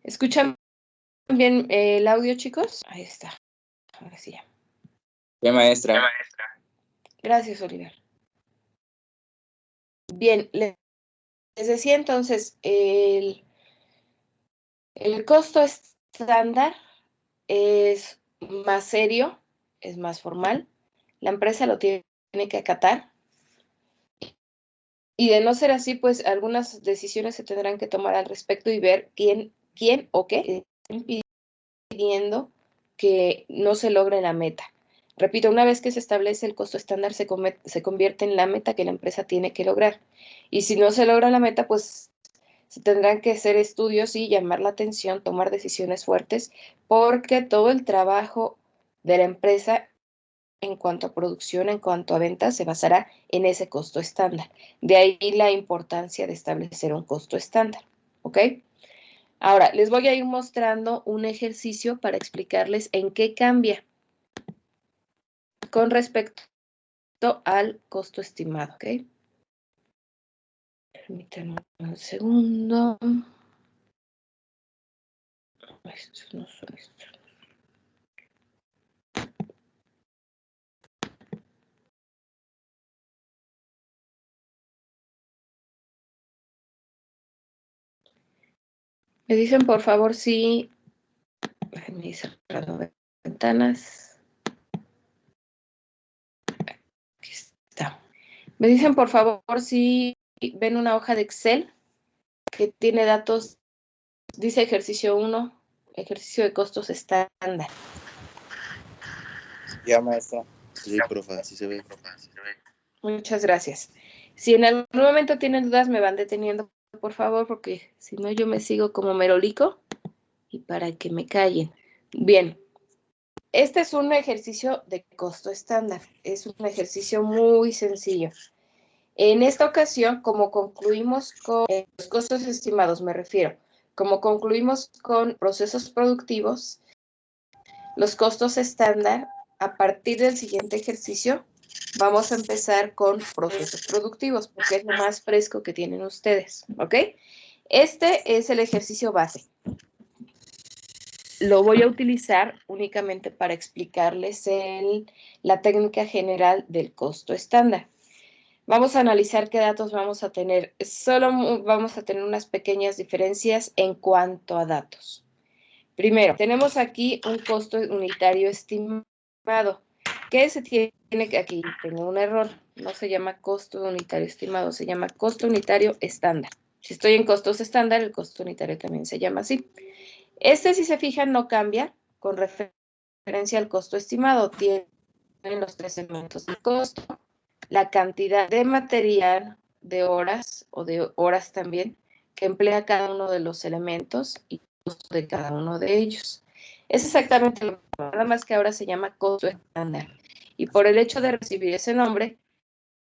¿Escuchan bien el audio, chicos? Ahí está. Ahora sí ya. Sí, maestra. Gracias, Oliver. Bien, les decía entonces, el costo estándar es más serio, es más formal. La empresa lo tiene que acatar. Y de no ser así, pues algunas decisiones se tendrán que tomar al respecto y ver quién o qué está impidiendo que no se logre la meta. Repito, una vez que se establece el costo estándar, se convierte en la meta que la empresa tiene que lograr. Y si no se logra la meta, pues se tendrán que hacer estudios y llamar la atención, tomar decisiones fuertes, porque todo el trabajo de la empresa en cuanto a producción, en cuanto a ventas, se basará en ese costo estándar. De ahí la importancia de establecer un costo estándar, ¿ok? Ahora, les voy a ir mostrando un ejercicio para explicarles en qué cambia con respecto al costo estimado, ¿ok? Permítanme un segundo. Estos no son estos. Me dicen, por favor, si... Déjenme ir cerrando ventanas. Aquí está. Me dicen, por favor, si ven una hoja de Excel que tiene datos, dice ejercicio 1, ejercicio de costos estándar. Ya, maestra. Sí, profa, sí se ve. Muchas gracias. Si en algún momento tienen dudas, me van deteniendo, por favor, porque si no yo me sigo como merolico y para que me callen. Bien, este es un ejercicio de costo estándar. Es un ejercicio muy sencillo. En esta ocasión, como concluimos con los costos estimados, me refiero, como concluimos con procesos productivos, los costos estándar, a partir del siguiente ejercicio, vamos a empezar con procesos productivos, porque es lo más fresco que tienen ustedes, ¿ok? Este es el ejercicio base. Lo voy a utilizar únicamente para explicarles la técnica general del costo estándar. Vamos a analizar qué datos vamos a tener. Solo vamos a tener unas pequeñas diferencias en cuanto a datos. Primero, tenemos aquí un costo unitario estimado. ¿Qué se tiene que aquí? Tengo un error. No se llama costo unitario estimado, se llama costo unitario estándar. Si estoy en costos estándar, el costo unitario también se llama así. Este, si se fijan, no cambia con referencia al costo estimado. Tienen los tres elementos del costo, la cantidad de material, de horas o de horas también, que emplea cada uno de los elementos y el costo de cada uno de ellos. Es exactamente lo mismo, nada más que ahora se llama costo estándar. Y por el hecho de recibir ese nombre,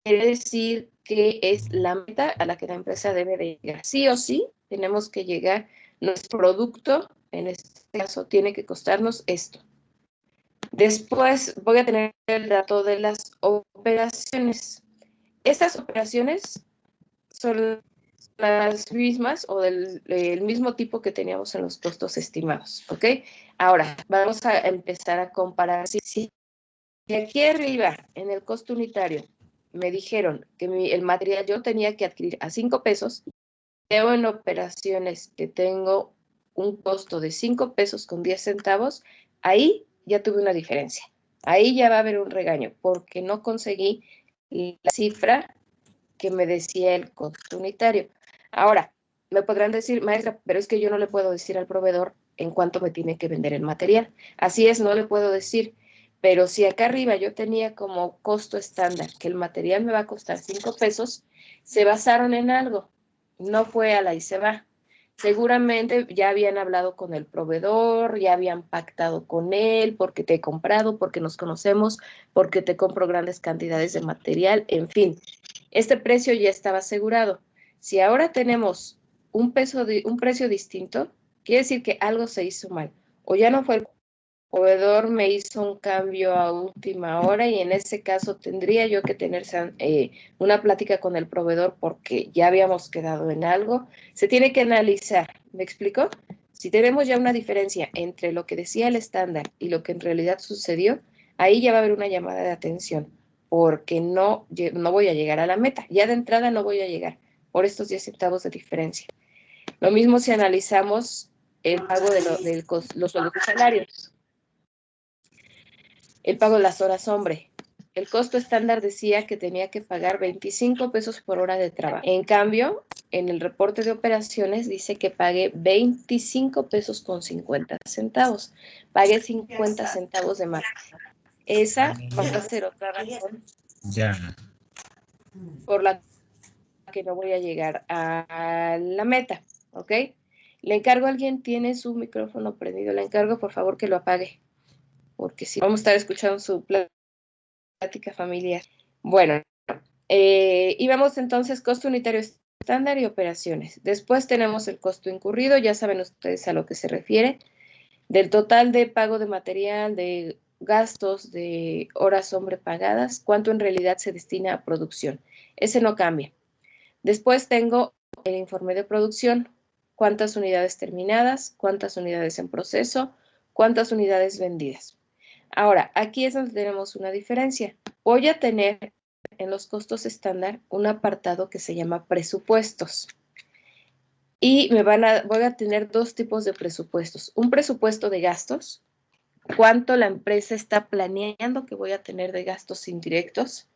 quiere decir que es la meta a la que la empresa debe de llegar. Sí o sí, tenemos que llegar, nuestro producto, en este caso, tiene que costarnos esto. Después voy a tener el dato de las operaciones. Estas operaciones son las mismas o del mismo tipo que teníamos en los costos estimados, ¿ok? Ahora, vamos a empezar a comparar. Si aquí arriba, en el costo unitario, me dijeron que el material yo tenía que adquirir a 5 pesos, veo en operaciones que tengo un costo de 5 pesos con 10 centavos, ahí ya tuve una diferencia. Ahí ya va a haber un regaño, porque no conseguí la cifra que me decía el costo unitario. Ahora, me podrán decir, maestra, pero es que yo no le puedo decir al proveedor en cuánto me tiene que vender el material. Así es, no le puedo decir. Pero si acá arriba yo tenía como costo estándar que el material me va a costar 5 pesos, se basaron en algo. No fue a la y se va. Seguramente ya habían hablado con el proveedor, ya habían pactado con él, porque te he comprado, porque nos conocemos, porque te compro grandes cantidades de material, en fin. Este precio ya estaba asegurado. Si ahora tenemos un precio distinto, quiere decir que algo se hizo mal. O ya no fue el proveedor me hizo un cambio a última hora y en ese caso tendría yo que tener una plática con el proveedor porque ya habíamos quedado en algo. Se tiene que analizar, ¿me explico? Si tenemos ya una diferencia entre lo que decía el estándar y lo que en realidad sucedió, ahí ya va a haber una llamada de atención porque no voy a llegar a la meta. Ya de entrada no voy a llegar por estos 10 centavos de diferencia. Lo mismo si analizamos el pago de los sueldos y salarios. El pago de las horas hombre. El costo estándar decía que tenía que pagar 25 pesos por hora de trabajo. En cambio, en el reporte de operaciones dice que pagué 25 pesos con 50 centavos. Pagué 50 centavos de más. Esa va a ser otra razón por la que no voy a llegar a la meta, ¿ok? Le encargo a alguien, tiene su micrófono prendido, le encargo por favor que lo apague, porque si vamos a estar escuchando su plática familiar. Bueno, y vamos entonces costo unitario estándar y operaciones. Después tenemos el costo incurrido, ya saben ustedes a lo que se refiere, del total de pago de material, de gastos, de horas hombre pagadas, cuánto en realidad se destina a producción. Ese no cambia. Después tengo el informe de producción, cuántas unidades terminadas, cuántas unidades en proceso, cuántas unidades vendidas. Ahora, aquí es donde tenemos una diferencia. Voy a tener en los costos estándar un apartado que se llama presupuestos. Y voy a tener dos tipos de presupuestos. Un presupuesto de gastos, cuánto la empresa está planeando que voy a tener de gastos indirectos.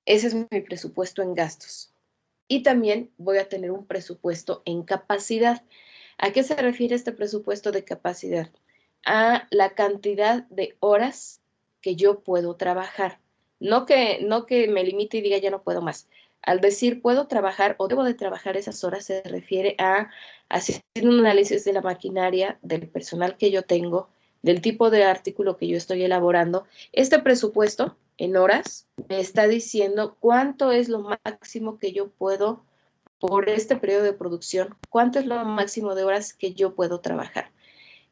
Ese es mi presupuesto en gastos. Y también voy a tener un presupuesto en capacidad. ¿A qué se refiere este presupuesto de capacidad? A la cantidad de horas que yo puedo trabajar. No que me limite y diga ya no puedo más. Al decir puedo trabajar o debo de trabajar esas horas, se refiere a hacer un análisis de la maquinaria, del personal que yo tengo, del tipo de artículo que yo estoy elaborando. Este presupuesto en horas me está diciendo cuánto es lo máximo que yo puedo por este periodo de producción, cuánto es lo máximo de horas que yo puedo trabajar.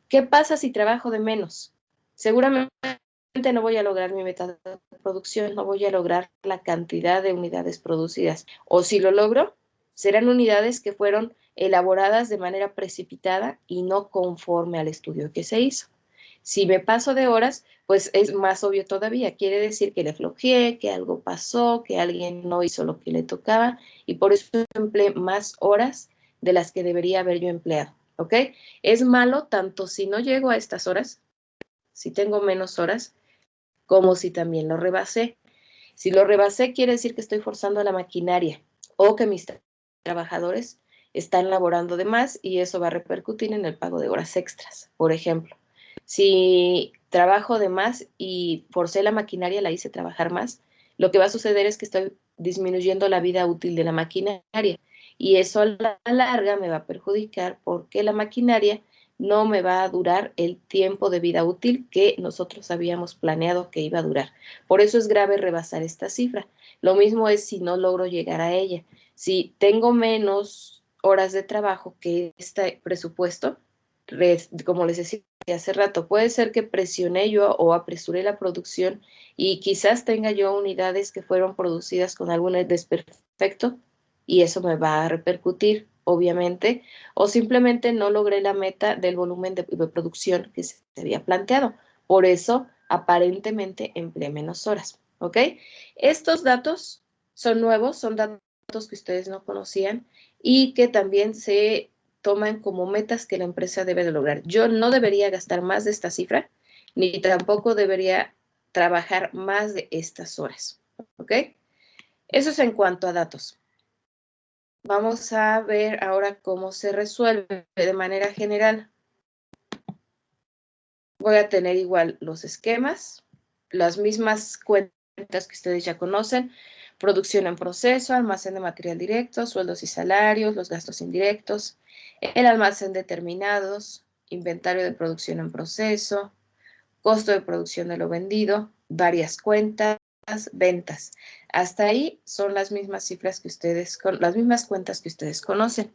¿Qué pasa si trabajo de menos? Seguramente no voy a lograr mi meta de producción, no voy a lograr la cantidad de unidades producidas. O si lo logro, serán unidades que fueron elaboradas de manera precipitada y no conforme al estudio que se hizo. Si me paso de horas, pues es más obvio todavía. Quiere decir que le flojeé, que algo pasó, que alguien no hizo lo que le tocaba y por eso empleé más horas de las que debería haber yo empleado. ¿Ok? Es malo tanto si no llego a estas horas, si tengo menos horas, como si también lo rebasé. Si lo rebasé, quiere decir que estoy forzando a la maquinaria o que mis trabajadores están laborando de más y eso va a repercutir en el pago de horas extras, por ejemplo. Si trabajo de más y forcé la maquinaria, la hice trabajar más, lo que va a suceder es que estoy disminuyendo la vida útil de la maquinaria y eso a la larga me va a perjudicar porque la maquinaria no me va a durar el tiempo de vida útil que nosotros habíamos planeado que iba a durar. Por eso es grave rebasar esta cifra. Lo mismo es si no logro llegar a ella. Si tengo menos horas de trabajo que este presupuesto, como les decía hace rato, puede ser que presioné yo o apresuré la producción y quizás tenga yo unidades que fueron producidas con algún desperfecto y eso me va a repercutir, obviamente, o simplemente no logré la meta del volumen de producción que se había planteado. Por eso, aparentemente, empleé menos horas, ¿ok? Estos datos son nuevos, son datos que ustedes no conocían y que también se toman como metas que la empresa debe de lograr. Yo no debería gastar más de esta cifra, ni tampoco debería trabajar más de estas horas, ¿ok? Eso es en cuanto a datos. Vamos a ver ahora cómo se resuelve de manera general. Voy a tener igual los esquemas, las mismas cuentas que ustedes ya conocen, producción en proceso, almacén de material directo, sueldos y salarios, los gastos indirectos, el almacén determinados, inventario de producción en proceso, costo de producción de lo vendido, varias cuentas, ventas. Hasta ahí son las mismas cifras que ustedes, las mismas cuentas que ustedes conocen.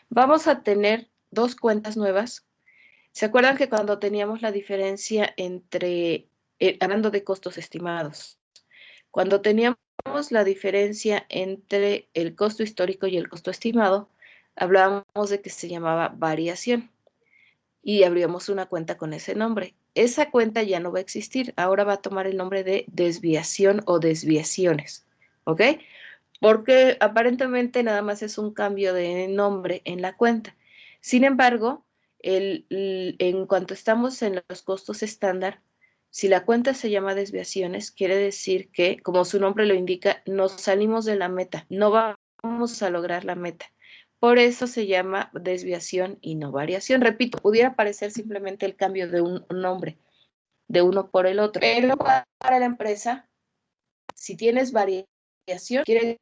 Vamos a tener dos cuentas nuevas ¿Se acuerdan que cuando teníamos la diferencia entre, hablando de costos estimados, cuando teníamos la diferencia entre el costo histórico y el costo estimado, hablábamos de que se llamaba variación y abríamos una cuenta con ese nombre. Esa cuenta ya no va a existir, ahora va a tomar el nombre de desviación o desviaciones, ¿ok? Porque aparentemente nada más es un cambio de nombre en la cuenta. Sin embargo, en cuanto estamos en los costos estándar, si la cuenta se llama desviaciones, quiere decir que, como su nombre lo indica, nos salimos de la meta, no vamos a lograr la meta. Por eso se llama desviación y no variación. Repito, pudiera parecer simplemente el cambio de un nombre de uno por el otro, pero para la empresa, si tienes variación, quiere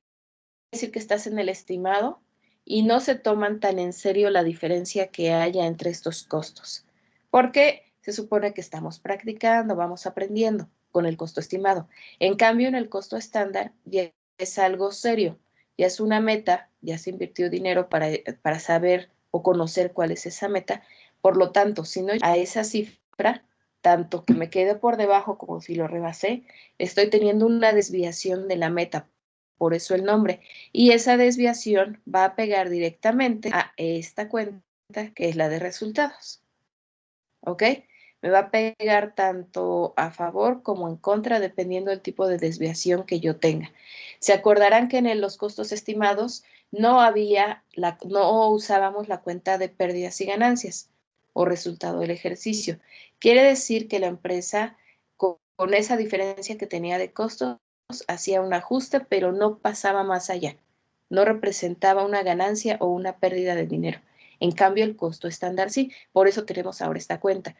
decir que estás en el estimado y no se toman tan en serio la diferencia que haya entre estos costos, porque se supone que estamos practicando, vamos aprendiendo con el costo estimado. En cambio, en el costo estándar ya es algo serio, ya es una meta, ya se invirtió dinero para saber o conocer cuál es esa meta. Por lo tanto, si no a esa cifra, tanto que me quede por debajo como si lo rebasé, estoy teniendo una desviación de la meta, por eso el nombre. Y esa desviación va a pegar directamente a esta cuenta que es la de resultados. ¿Ok? Me va a pegar tanto a favor como en contra dependiendo del tipo de desviación que yo tenga. Se acordarán que en los costos estimados no usábamos la cuenta de pérdidas y ganancias o resultado del ejercicio. Quiere decir que la empresa con esa diferencia que tenía de costos hacía un ajuste, pero no pasaba más allá. No representaba una ganancia o una pérdida de dinero. En cambio, el costo estándar sí. Por eso tenemos ahora esta cuenta.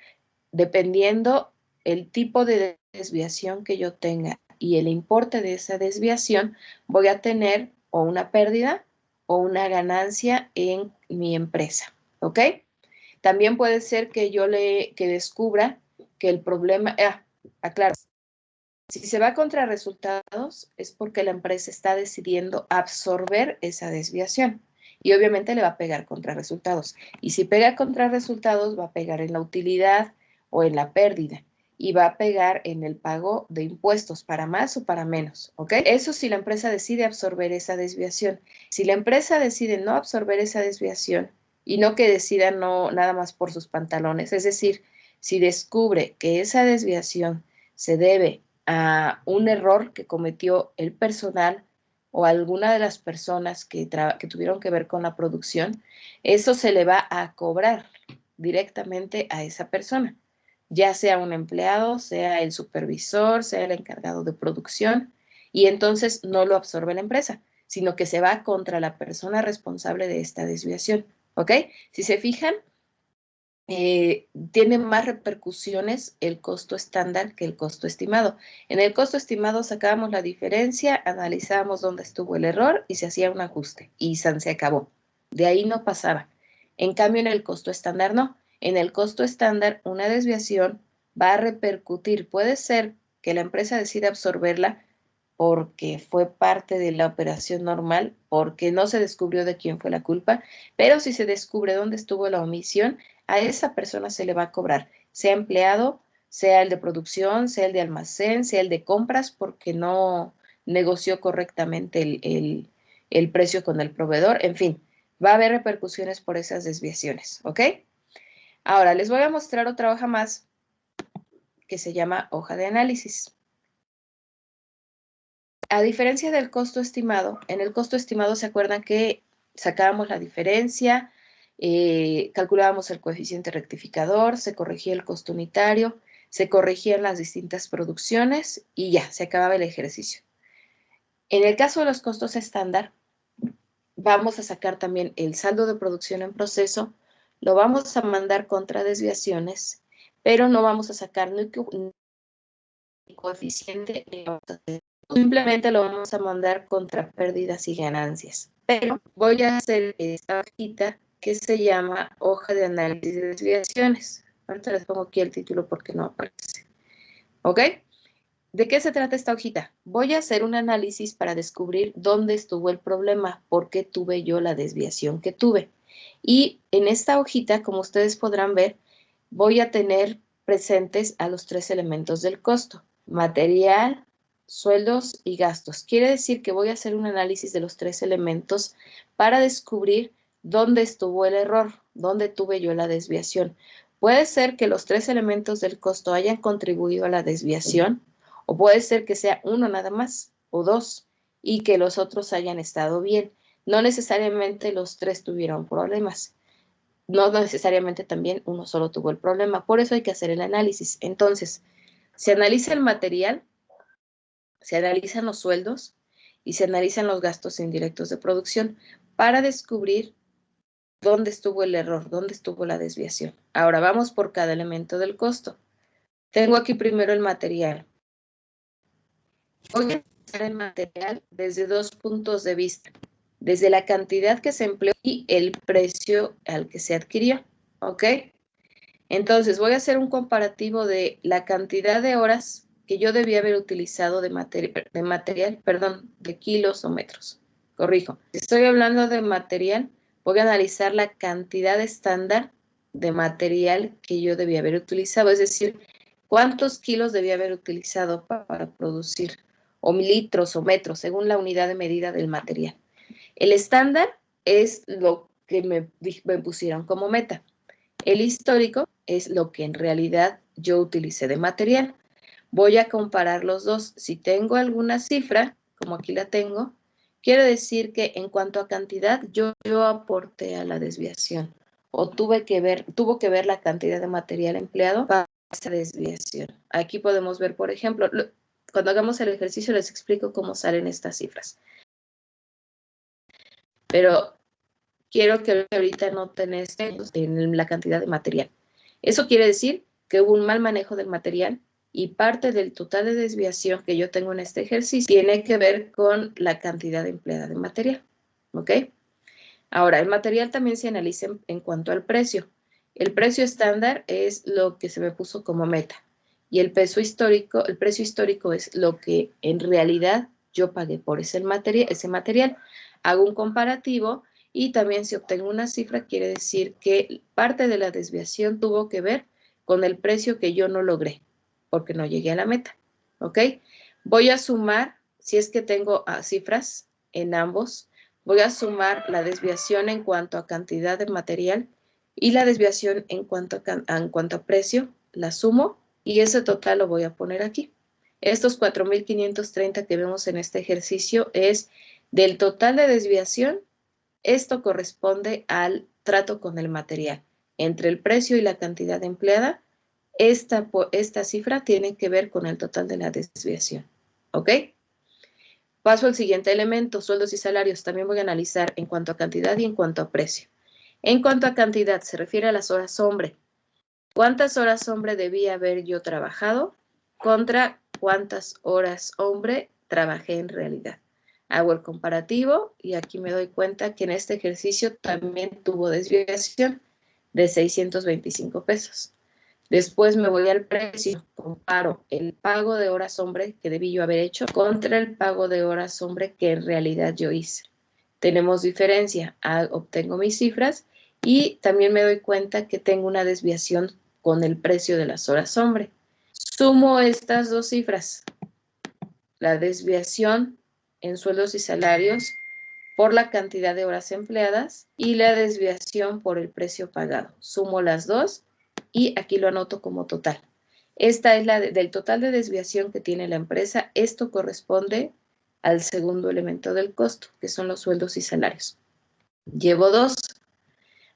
Dependiendo el tipo de desviación que yo tenga y el importe de esa desviación, voy a tener o una pérdida o una ganancia en mi empresa. ¿Ok? También puede ser que que descubra que el problema, aclaro, si se va contra resultados es porque la empresa está decidiendo absorber esa desviación y obviamente le va a pegar contra resultados. Y si pega contra resultados va a pegar en la utilidad o en la pérdida y va a pegar en el pago de impuestos para más o para menos, ¿ok? Eso si la empresa decide absorber esa desviación. Si la empresa decide no absorber esa desviación y no que decida no nada más por sus pantalones, es decir, si descubre que esa desviación se debe a un error que cometió el personal o alguna de las personas que tuvieron que ver con la producción, eso se le va a cobrar directamente a esa persona, ya sea un empleado, sea el supervisor, sea el encargado de producción, y entonces no lo absorbe la empresa, sino que se va contra la persona responsable de esta desviación. ¿Ok? Si se fijan, tiene más repercusiones el costo estándar que el costo estimado. En el costo estimado sacábamos la diferencia, analizábamos dónde estuvo el error y se hacía un ajuste y se acabó. De ahí no pasaba. En cambio, en el costo estándar no. En el costo estándar, una desviación va a repercutir. Puede ser que la empresa decida absorberla porque fue parte de la operación normal, porque no se descubrió de quién fue la culpa, pero si se descubre dónde estuvo la omisión, a esa persona se le va a cobrar, sea empleado, sea el de producción, sea el de almacén, sea el de compras, porque no negoció correctamente el precio con el proveedor, en fin, va a haber repercusiones por esas desviaciones, ¿ok? Ahora, les voy a mostrar otra hoja más que se llama hoja de análisis. A diferencia del costo estimado, en el costo estimado se acuerdan que sacábamos la diferencia, calculábamos el coeficiente rectificador, se corregía el costo unitario, se corregían las distintas producciones y ya, se acababa el ejercicio. En el caso de los costos estándar, vamos a sacar también el saldo de producción en proceso, lo vamos a mandar contra desviaciones, pero no vamos a sacar ni coeficiente ni vamos a hacer. Simplemente lo vamos a mandar contra pérdidas y ganancias. Pero voy a hacer esta hojita que se llama hoja de análisis de desviaciones. Ahorita les pongo aquí el título porque no aparece. ¿Ok? ¿De qué se trata esta hojita? Voy a hacer un análisis para descubrir dónde estuvo el problema, por qué tuve yo la desviación que tuve. Y en esta hojita, como ustedes podrán ver, voy a tener presentes a los 3 elementos del costo: material, sueldos y gastos. Quiere decir que voy a hacer un análisis de los 3 elementos para descubrir dónde estuvo el error, dónde tuve yo la desviación. Puede ser que los 3 elementos del costo hayan contribuido a la desviación, o puede ser que sea uno nada más, o 2, y que los otros hayan estado bien. No necesariamente los 3 tuvieron problemas. No necesariamente también uno solo tuvo el problema. Por eso hay que hacer el análisis. Entonces, se analiza el material, se analizan los sueldos y se analizan los gastos indirectos de producción para descubrir dónde estuvo el error, dónde estuvo la desviación. Ahora vamos por cada elemento del costo. Tengo aquí primero el material. Voy a analizar el material desde 2 puntos de vista: desde la cantidad que se empleó y el precio al que se adquirió. ¿Ok? Entonces, voy a hacer un comparativo de la cantidad de horas que yo debía haber utilizado de material, perdón, de kilos o metros. Corrijo. Si estoy hablando de material, voy a analizar la cantidad estándar de material que yo debía haber utilizado, es decir, cuántos kilos debía haber utilizado para producir, o litros o metros, según la unidad de medida del material. El estándar es lo que me pusieron como meta. El histórico es lo que en realidad yo utilicé de material. Voy a comparar los dos. Si tengo alguna cifra, como aquí la tengo, quiere decir que en cuanto a cantidad, yo aporté a la desviación, o tuvo que ver la cantidad de material empleado para esa desviación. Aquí podemos ver, por ejemplo, cuando hagamos el ejercicio les explico cómo salen estas cifras. Pero quiero que ahorita noten en la cantidad de material. Eso quiere decir que hubo un mal manejo del material, y parte del total de desviación que yo tengo en este ejercicio tiene que ver con la cantidad empleada de material. ¿Ok? Ahora, el material también se analiza en cuanto al precio. El precio estándar es lo que se me puso como meta, y el precio histórico es lo que en realidad yo pagué por ese material. Hago un comparativo, y también si obtengo una cifra, quiere decir que parte de la desviación tuvo que ver con el precio que yo no logré, porque no llegué a la meta. ¿Ok? Voy a sumar, si es que tengo cifras en ambos, voy a sumar la desviación en cuanto a cantidad de material y la desviación en cuanto a precio, la sumo, y ese total lo voy a poner aquí. Estos 4,530 que vemos en este ejercicio es del total de desviación. Esto corresponde al trato con el material. Entre el precio y la cantidad empleada, esta cifra tiene que ver con el total de la desviación. ¿Ok? Paso al siguiente elemento: sueldos y salarios. También voy a analizar en cuanto a cantidad y en cuanto a precio. En cuanto a cantidad, se refiere a las horas hombre. ¿Cuántas horas hombre debía haber yo trabajado contra cuántas horas hombre trabajé en realidad? Hago el comparativo y aquí me doy cuenta que en este ejercicio también tuvo desviación de 625 pesos. Después me voy al precio, comparo el pago de horas hombre que debí yo haber hecho contra el pago de horas hombre que en realidad yo hice. Tenemos diferencia, obtengo mis cifras y también me doy cuenta que tengo una desviación con el precio de las horas hombre. Sumo estas dos cifras, la desviación en sueldos y salarios por la cantidad de horas empleadas y la desviación por el precio pagado. Sumo las dos y aquí lo anoto como total. Esta es la del total de desviación que tiene la empresa. Esto corresponde al segundo elemento del costo, que son los sueldos y salarios. Llevo 2.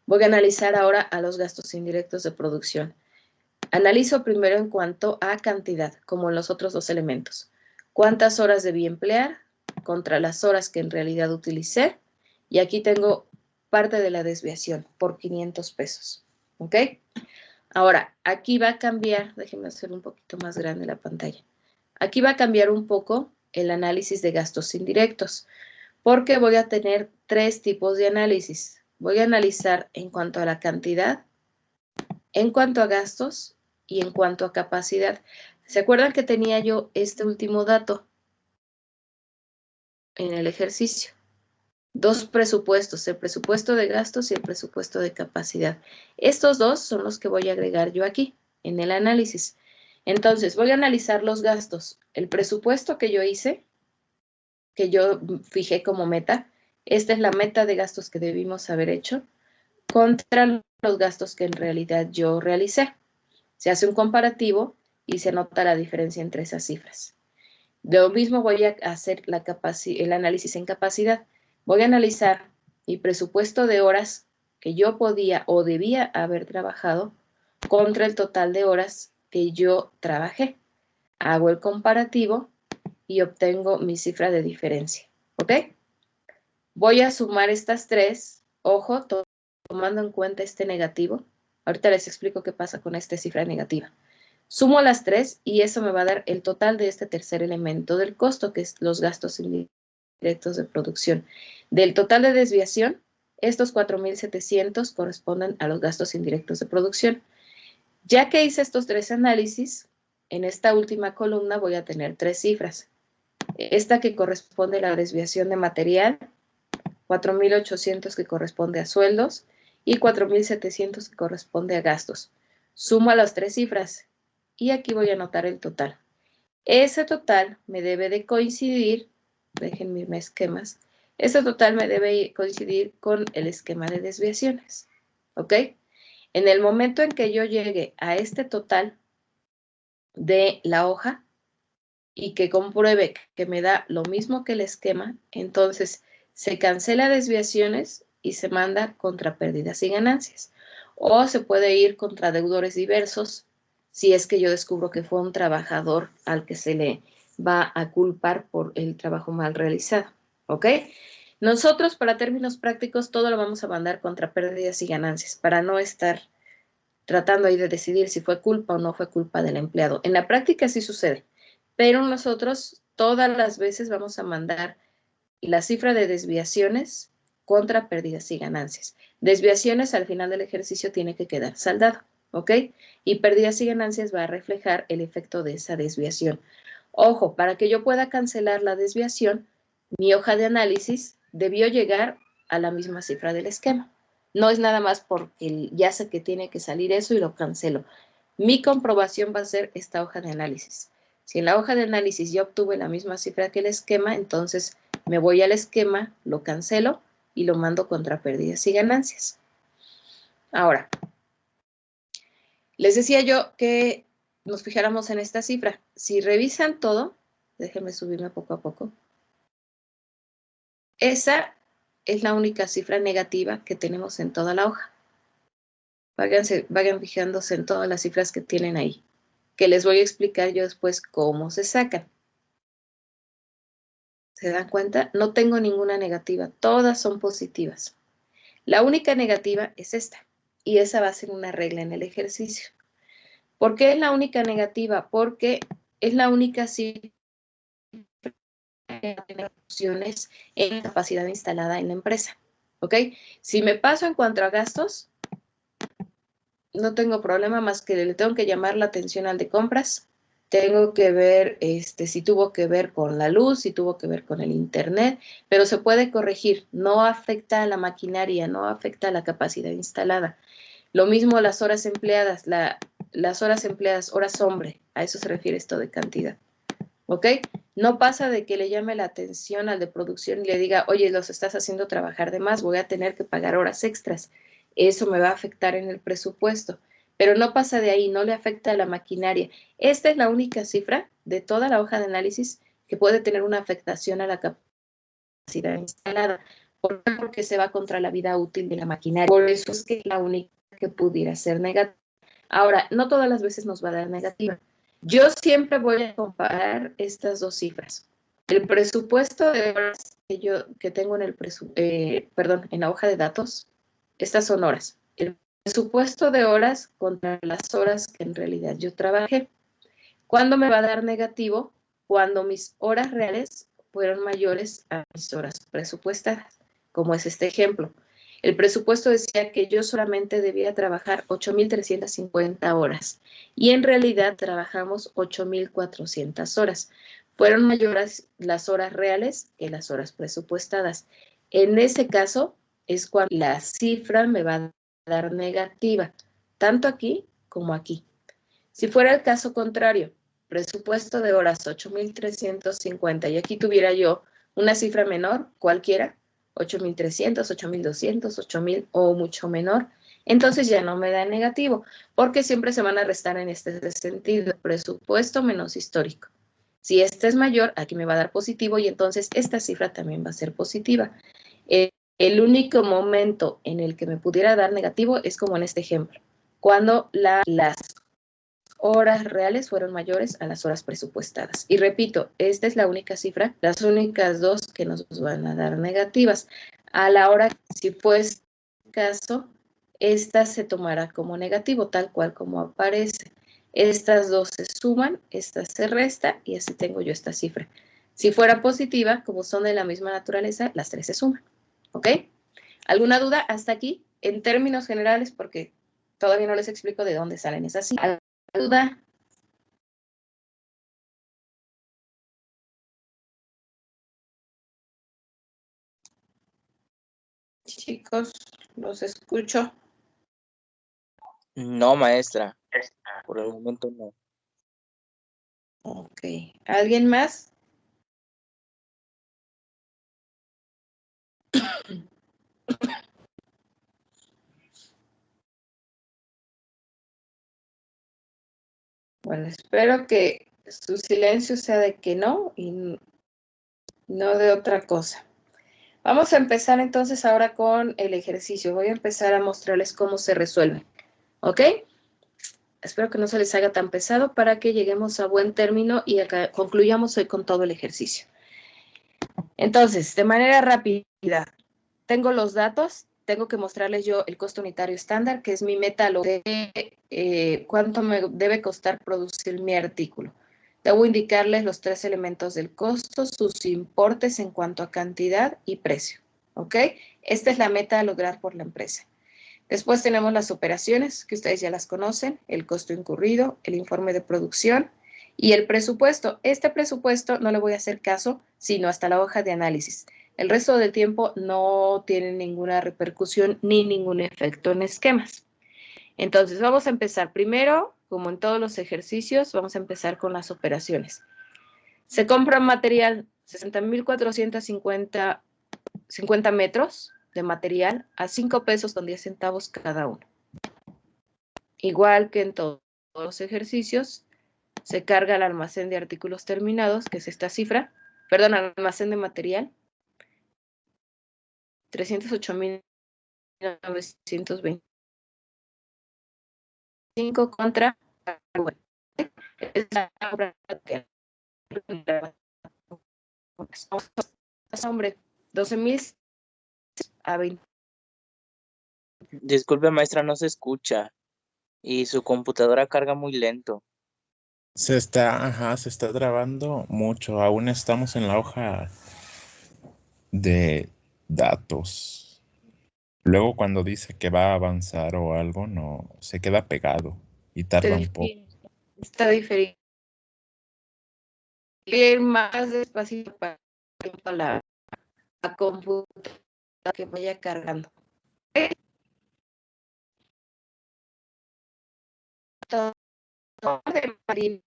Voy a analizar ahora a los gastos indirectos de producción. Analizo primero en cuanto a cantidad, como en los otros 2 elementos. ¿Cuántas horas debí emplear contra las horas que en realidad utilicé? Y aquí tengo parte de la desviación por 500 pesos. ¿Ok? Ahora, aquí va a cambiar, déjenme hacer un poquito más grande la pantalla. Aquí va a cambiar un poco el análisis de gastos indirectos, porque voy a tener 3 tipos de análisis. Voy a analizar en cuanto a la cantidad, en cuanto a gastos y en cuanto a capacidad. ¿Se acuerdan que tenía yo este último dato en el ejercicio? Dos presupuestos, el presupuesto de gastos y el presupuesto de capacidad. Estos dos son los que voy a agregar yo aquí, en el análisis. Entonces, voy a analizar los gastos. El presupuesto que yo hice, que yo fijé como meta, esta es la meta de gastos que debimos haber hecho, contra los gastos que en realidad yo realicé. Se hace un comparativo y se nota la diferencia entre esas cifras. De lo mismo voy a hacer el análisis en capacidad. Voy a analizar mi presupuesto de horas que yo podía o debía haber trabajado contra el total de horas que yo trabajé. Hago el comparativo y obtengo mi cifra de diferencia. ¿Ok? Voy a sumar estas tres. Ojo, tomando en cuenta este negativo. Ahorita les explico qué pasa con esta cifra negativa. Sumo las tres y eso me va a dar el total de este tercer elemento del costo, que es los gastos indirectos de producción. Del total de desviación, estos 4,700 corresponden a los gastos indirectos de producción. Ya que hice estos tres análisis, en esta última columna voy a tener tres cifras. Esta que corresponde a la desviación de material, 4,800 que corresponde a sueldos y 4,700 que corresponde a gastos. Sumo a las tres cifras y aquí voy a anotar el total. Ese total me debe de coincidir, déjenme mis esquemas, ese total me debe coincidir con el esquema de desviaciones, ¿ok? En el momento en que yo llegue a este total de la hoja y que compruebe que me da lo mismo que el esquema, entonces se cancela desviaciones y se manda contra pérdidas y ganancias. O se puede ir contra deudores diversos si es que yo descubro que fue un trabajador al que se le va a culpar por el trabajo mal realizado. ¿Ok? Nosotros, para términos prácticos, todo lo vamos a mandar contra pérdidas y ganancias para no estar tratando ahí de decidir si fue culpa o no fue culpa del empleado. En la práctica sí sucede, pero nosotros todas las veces vamos a mandar la cifra de desviaciones contra pérdidas y ganancias. Desviaciones al final del ejercicio tiene que quedar saldado, ¿ok? Y pérdidas y ganancias va a reflejar el efecto de esa desviación. Ojo, para que yo pueda cancelar la desviación, mi hoja de análisis debió llegar a la misma cifra del esquema. No es nada más porque ya sé que tiene que salir eso y lo cancelo. Mi comprobación va a ser esta hoja de análisis. Si en la hoja de análisis yo obtuve la misma cifra que el esquema, entonces me voy al esquema, lo cancelo y lo mando contra pérdidas y ganancias. Ahora, les decía yo que nos fijáramos en esta cifra. Si revisan todo, déjenme subirme poco a poco. Esa es la única cifra negativa que tenemos en toda la hoja. Vayan fijándose en todas las cifras que tienen ahí, que les voy a explicar yo después cómo se sacan. ¿Se dan cuenta? No tengo ninguna negativa, todas son positivas. La única negativa es esta, y esa va a ser una regla en el ejercicio. ¿Por qué es la única negativa? Porque es la única cifra que tiene opciones en capacidad instalada en la empresa. ¿Ok? Si me paso en cuanto a gastos, no tengo problema más que le tengo que llamar la atención al de compras. Tengo que ver si tuvo que ver con la luz, si tuvo que ver con el internet, pero se puede corregir. No afecta a la maquinaria, no afecta a la capacidad instalada. Lo mismo las horas empleadas, las horas empleadas, horas hombre, a eso se refiere esto de cantidad. ¿Ok? No pasa de que le llame la atención al de producción y le diga, oye, los estás haciendo trabajar de más, voy a tener que pagar horas extras. Eso me va a afectar en el presupuesto. Pero no pasa de ahí, no le afecta a la maquinaria. Esta es la única cifra de toda la hoja de análisis que puede tener una afectación a la capacidad instalada. ¿Por qué? Porque se va contra la vida útil de la maquinaria. Por eso es que es la única que pudiera ser negativa. Ahora, no todas las veces nos va a dar negativa. Yo siempre voy a comparar estas dos cifras. El presupuesto de horas que tengo en en la hoja de datos, estas son horas. El presupuesto de horas contra las horas que en realidad yo trabajé. ¿Cuándo me va a dar negativo? Cuando mis horas reales fueron mayores a mis horas presupuestadas, como es este ejemplo. El presupuesto decía que yo solamente debía trabajar 8,350 horas y en realidad trabajamos 8,400 horas. Fueron mayores las horas reales que las horas presupuestadas. En ese caso es cuando la cifra me va a dar negativa, tanto aquí como aquí. Si fuera el caso contrario, presupuesto de horas 8,350 y aquí tuviera yo una cifra menor, cualquiera, 8,300, 8,200, 8,000 o mucho menor, entonces ya no me da negativo, porque siempre se van a restar en este sentido, presupuesto menos histórico. Si este es mayor, aquí me va a dar positivo y entonces esta cifra también va a ser positiva. El único momento en el que me pudiera dar negativo es como en este ejemplo, cuando las horas reales fueron mayores a las horas presupuestadas. Y repito, esta es la única cifra, las únicas dos que nos van a dar negativas. A la hora, si fuese el caso, esta se tomará como negativo, tal cual como aparece. Estas dos se suman, esta se resta y así tengo yo esta cifra. Si fuera positiva, como son de la misma naturaleza, las tres se suman. ¿Ok? ¿Alguna duda hasta aquí? En términos generales, porque todavía no les explico de dónde salen esas cifras. ¿Duda? Chicos, los escucho. No, maestra. Por el momento no. Ok. ¿Alguien más? Bueno, espero que su silencio sea de que no y no de otra cosa. Vamos a empezar entonces ahora con el ejercicio. Voy a empezar a mostrarles cómo se resuelve. ¿Ok? Espero que no se les haga tan pesado para que lleguemos a buen término y acá concluyamos hoy con todo el ejercicio. Entonces, de manera rápida, tengo los datos, tengo que mostrarles yo el costo unitario estándar, que es mi meta, lo de cuánto me debe costar producir mi artículo. Debo indicarles los tres elementos del costo, sus importes en cuanto a cantidad y precio. ¿Ok? Esta es la meta a lograr por la empresa. Después tenemos las operaciones, que ustedes ya las conocen, el costo incurrido, el informe de producción y el presupuesto. Este presupuesto no le voy a hacer caso, sino hasta la hoja de análisis. El resto del tiempo no tiene ninguna repercusión ni ningún efecto en esquemas. Entonces, vamos a empezar primero, como en todos los ejercicios, vamos a empezar con las operaciones. Se compra material, 60,450 metros de material a 5 pesos con 10 centavos cada uno. Igual que en todos los ejercicios, se carga al almacén de artículos terminados, que es esta cifra, perdón, al almacén de material, 308,925 contra, bueno, es la obra que hombre, 12,000 a 20. Disculpe, maestra, no se escucha. Y su computadora carga muy lento. Se está trabando mucho. Aún estamos en la hoja de datos. Luego cuando dice que va a avanzar o algo, no, se queda pegado y tarda un poco. Está diferente. Ir más despacito para la computadora que vaya cargando. Todo de marina.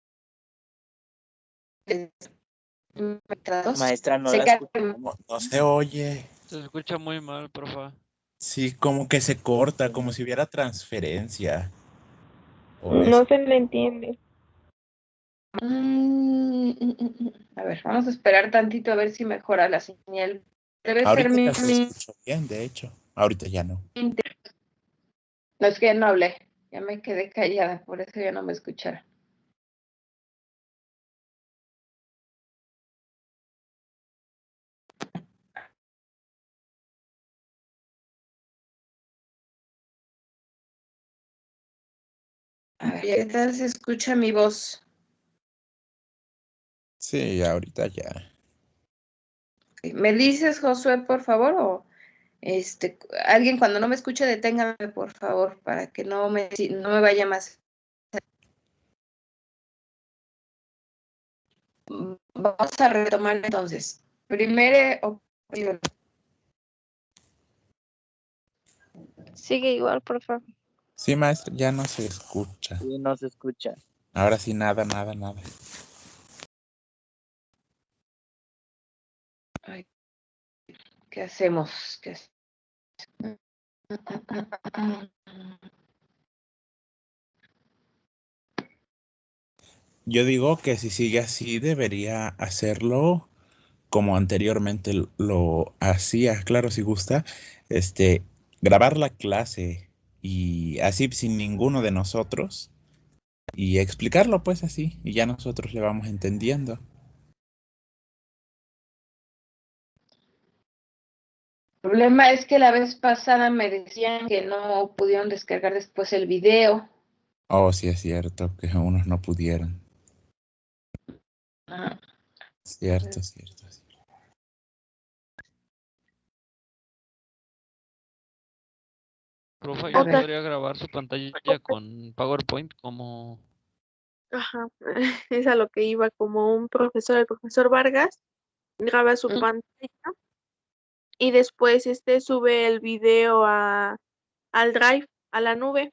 Maestra, no Se la escucho. No se oye. Se escucha muy mal, profa. Sí, como que se corta, como si hubiera transferencia. O No se le entiende. A ver, vamos a esperar tantito a ver si mejora la señal. Debe ser ahorita mi... ya se escuchó bien, de hecho. Ahorita ya no. No, es que ya no hablé, ya me quedé callada, por eso ya no me escucharon. A ver, ¿qué tal se escucha mi voz? Sí, ahorita ya. ¿Me dices, Josué, por favor? O alguien cuando no me escuche, deténgame, por favor, para que no me vaya más. Vamos a retomar entonces. Primera opción. Sigue igual, por favor. Sí, maestro, ya no se escucha. Sí, no se escucha. Ahora sí, nada, nada, nada. Ay, ¿qué hacemos? Yo digo que si sigue así, debería hacerlo como anteriormente lo hacía. Claro, si gusta, grabar la clase y así sin ninguno de nosotros y explicarlo pues así y ya nosotros le vamos entendiendo. El problema es que la vez pasada me decían que no pudieron descargar después el video. Oh, sí es cierto que unos no pudieron. Ah, Cierto, cierto, cierto. Profa, a ¿ya ver. podría grabar su pantalla con PowerPoint como... Ajá, es a lo que iba como un profesor, el profesor Vargas, graba su Mm. pantalla y después sube el video al Drive, a la nube,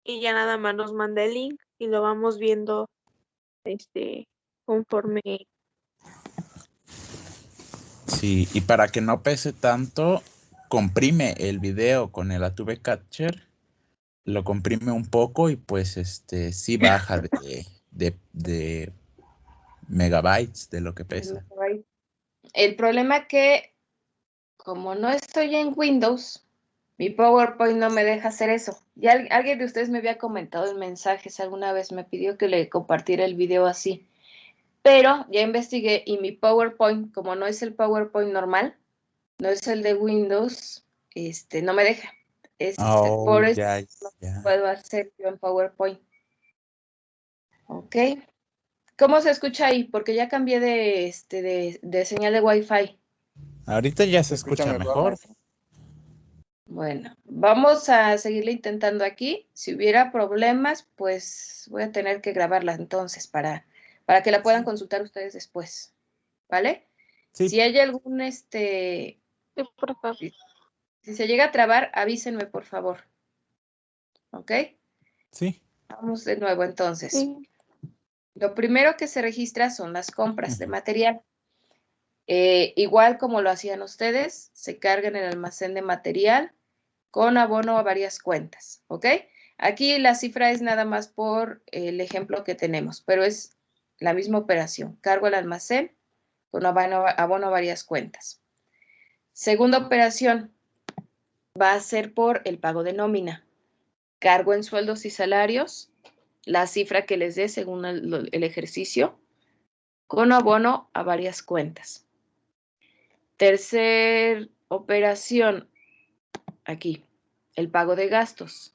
y ya nada más nos manda el link y lo vamos viendo conforme. Sí, y para que no pese tanto, comprime el video con el Atube Catcher, lo comprime un poco y pues sí baja de megabytes de lo que pesa. El problema que, como no estoy en Windows, mi PowerPoint no me deja hacer eso. Ya alguien de ustedes me había comentado en mensajes, alguna vez me pidió que le compartiera el video así. Pero ya investigué y mi PowerPoint, como no es el PowerPoint normal, no es el de Windows, no me deja. Oh, Por eso ya, no ya. puedo hacer yo en PowerPoint. ¿Ok? ¿Cómo se escucha ahí? Porque ya cambié de señal de Wi-Fi. Ahorita ya se escucha mejor. maestro. Bueno, vamos a seguirle intentando aquí. Si hubiera problemas, pues voy a tener que grabarla entonces para que la puedan consultar ustedes después. ¿Vale? Sí, Si hay algún, Sí, por favor. si se llega a trabar, avísenme, por favor. ¿Ok? sí. Vamos de nuevo entonces. Sí. Lo primero que se registra son las compras de material. Igual como lo hacían ustedes, se carga en el almacén de material con abono a varias cuentas, ¿ok? Aquí la cifra es nada más por el ejemplo que tenemos, pero es la misma operación. Cargo al almacén con abono a varias cuentas. Segunda operación va a ser por el pago de nómina. Cargo en sueldos y salarios la cifra que les dé según el ejercicio con abono a varias cuentas. Tercer operación, aquí, el pago de gastos.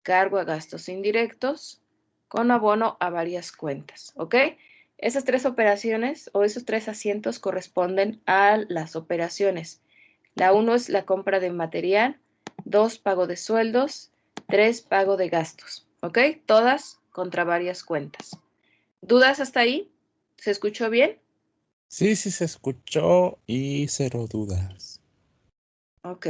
Cargo a gastos indirectos con abono a varias cuentas, ¿ok? Esas tres operaciones o esos tres asientos corresponden a las operaciones. La 1 es la compra de material, 2 pago de sueldos, 3 pago de gastos, ¿ok? Todas contra varias cuentas. ¿Dudas hasta ahí? ¿Se escuchó bien? Sí, sí se escuchó y cero dudas. Ok.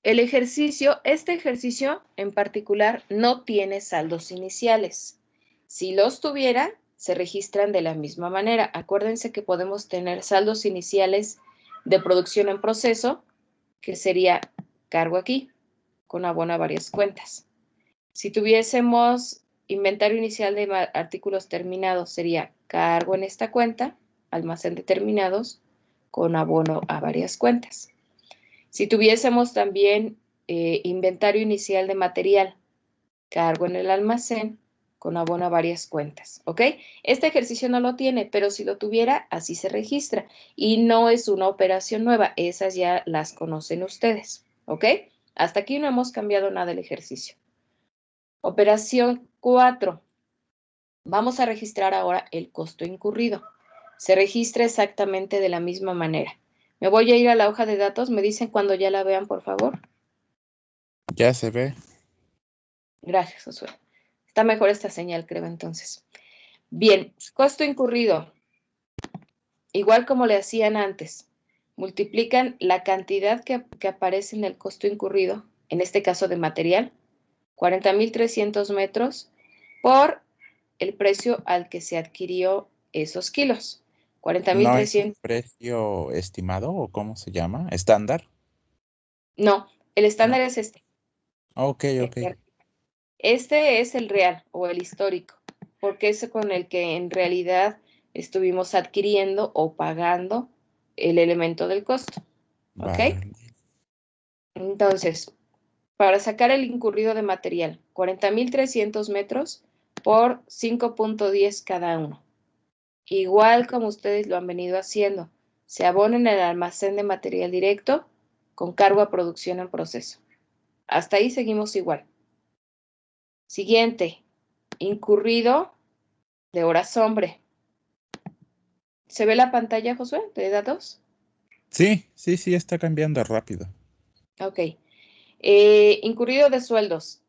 Este ejercicio en particular no tiene saldos iniciales. Si los tuviera, se registran de la misma manera. Acuérdense que podemos tener saldos iniciales de producción en proceso, que sería cargo aquí, con abono a varias cuentas. Si tuviésemos inventario inicial de artículos terminados, sería cargo en esta cuenta, almacén de terminados, con abono a varias cuentas. Si tuviésemos también inventario inicial de material, cargo en el almacén, con abono a varias cuentas, ¿ok? Este ejercicio no lo tiene, pero si lo tuviera, así se registra. Y no es una operación nueva, esas ya las conocen ustedes, ¿ok? Hasta aquí no hemos cambiado nada del ejercicio. Operación 4. Vamos a registrar ahora el costo incurrido. Se registra exactamente de la misma manera. Me voy a ir a la hoja de datos. Me dicen cuando ya la vean, por favor. Ya se ve. Gracias, Josué. Está mejor esta señal, creo, entonces. Bien, costo incurrido. Igual como le hacían antes. multiplican la cantidad que aparece en el costo incurrido, en este caso de material, 40,300 metros, por el precio al que se adquirió esos kilos. ¿No es 40,300. el precio estimado o cómo se llama? ¿Estándar? No, el estándar No. es este. Ok, ok. Este es el real o el histórico, porque es con el que en realidad estuvimos adquiriendo o pagando el elemento del costo. ¿Ok? Vale. Entonces, para sacar el incurrido de material, 40,300 metros por 5.10 cada uno. Igual como ustedes lo han venido haciendo, se abona en el almacén de material directo con cargo a producción en proceso. Hasta ahí seguimos igual. Siguiente, incurrido de horas hombre. ¿Se ve la pantalla, Josué, de datos? Sí, está cambiando rápido. Ok. Incurrido de sueldos.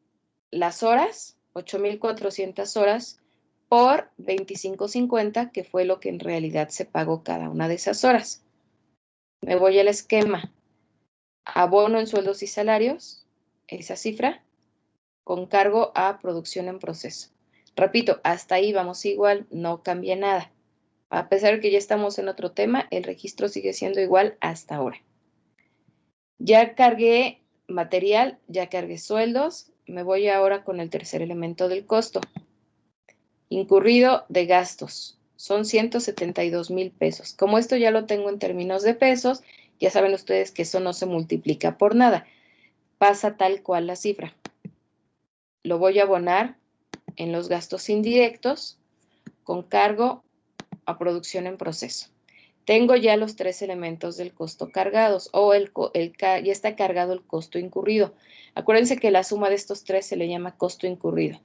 Las horas, 8,400 horas por 25.50, que fue lo que en realidad se pagó cada una de esas horas. Me voy al esquema. Abono en sueldos y salarios, esa cifra, con cargo a producción en proceso. Repito, hasta ahí vamos igual, no cambia nada. A pesar de que ya estamos en otro tema, el registro sigue siendo igual hasta ahora. Ya cargué material, ya cargué sueldos, me voy ahora con el tercer elemento del costo. Incurrido de gastos, son 172,000 pesos. Como esto ya lo tengo en términos de pesos, ya saben ustedes que eso no se multiplica por nada. Pasa tal cual la cifra. Lo voy a abonar en los gastos indirectos con cargo a producción en proceso. Tengo ya los tres elementos del costo cargados o ya está cargado el costo incurrido. Acuérdense que la suma de estos tres se le llama costo incurrido.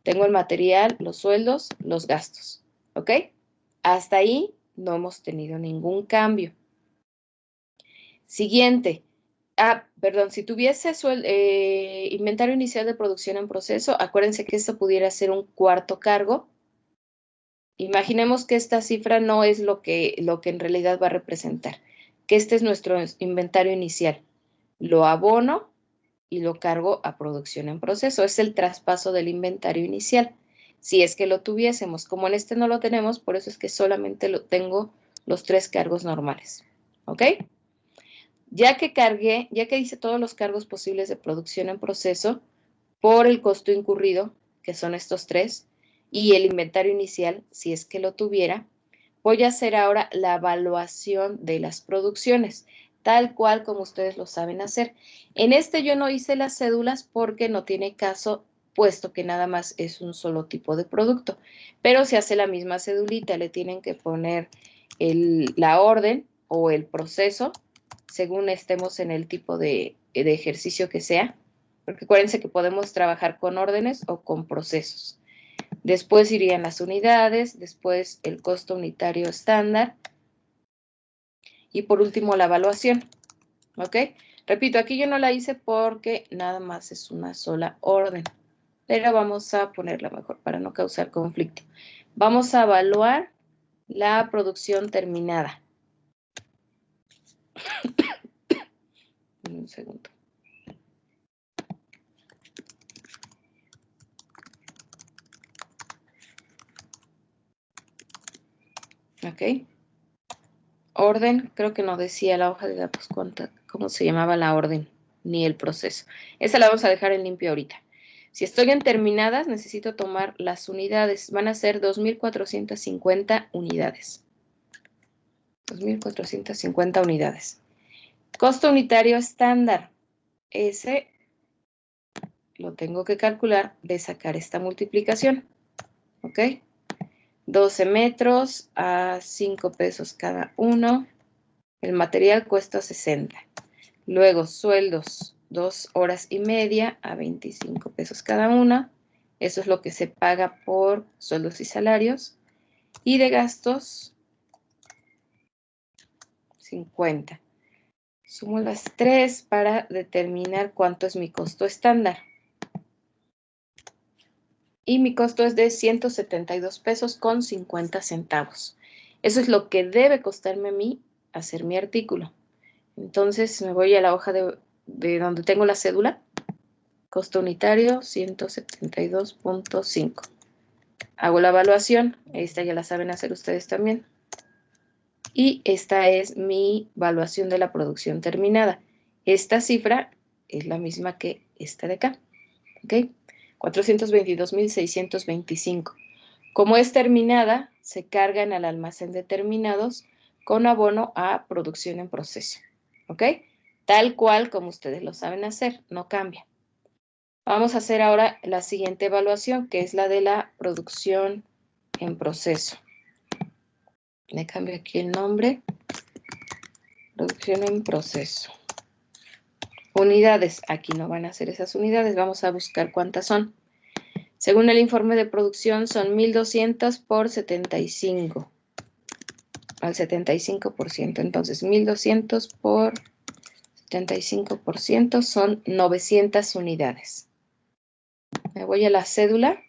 Tengo el material, los sueldos, los gastos. ¿Ok? Hasta ahí no hemos tenido ningún cambio. Siguiente. Perdón, si tuviese inventario inicial de producción en proceso, acuérdense que esto pudiera ser un cuarto cargo. Imaginemos que esta cifra no es lo que en realidad va a representar, que este es nuestro inventario inicial. Lo abono y lo cargo a producción en proceso. Es el traspaso del inventario inicial. Si es que lo tuviésemos, como en este no lo tenemos, por eso es que solamente tengo los tres cargos normales. ¿Ok? Ya que hice todos los cargos posibles de producción en proceso por el costo incurrido, que son estos tres, y el inventario inicial, si es que lo tuviera, voy a hacer ahora la evaluación de las producciones, tal cual como ustedes lo saben hacer. En este yo no hice las cédulas porque no tiene caso, puesto que nada más es un solo tipo de producto, pero se hace la misma cedulita, le tienen que poner la orden o el proceso, según estemos en el tipo de ejercicio que sea, porque acuérdense que podemos trabajar con órdenes o con procesos. Después irían las unidades, después el costo unitario estándar y por último la evaluación. ¿Ok? Repito, aquí yo no la hice porque nada más es una sola orden, pero vamos a ponerla mejor para no causar conflicto. Vamos a evaluar la producción terminada. Un segundo. ¿Ok? Orden, creo que no decía la hoja de datos cómo se llamaba la orden, ni el proceso. Esa la vamos a dejar en limpio ahorita. Si estoy en terminadas, necesito tomar las unidades. Van a ser 2,450 unidades. 2,450 unidades. Costo unitario estándar. Ese lo tengo que calcular de sacar esta multiplicación. ¿Ok? 12 metros a 5 pesos cada uno. El material cuesta 60. Luego, sueldos, 2 horas y media a 25 pesos cada una. Eso es lo que se paga por sueldos y salarios. Y de gastos, 50. Sumo las 3 para determinar cuánto es mi costo estándar. Y mi costo es de 172 pesos con 50 centavos. Eso es lo que debe costarme a mí hacer mi artículo. Entonces me voy a la hoja de donde tengo la cédula. Costo unitario 172.5. Hago la evaluación. Esta ya la saben hacer ustedes también. Y esta es mi evaluación de la producción terminada. Esta cifra es la misma que esta de acá. ¿Ok? 422.625. Como es terminada, se cargan al almacén de terminados con abono a producción en proceso. ¿Ok? Tal cual como ustedes lo saben hacer, no cambia. Vamos a hacer ahora la siguiente evaluación, que es la de la producción en proceso. Le cambio aquí el nombre. Producción en proceso. Unidades. Aquí no van a ser esas unidades. Vamos a buscar cuántas son. Según el informe de producción, son 1.200 por 75. Al 75%. Entonces, 1.200 por 75% son 900 unidades. Me voy a la cédula.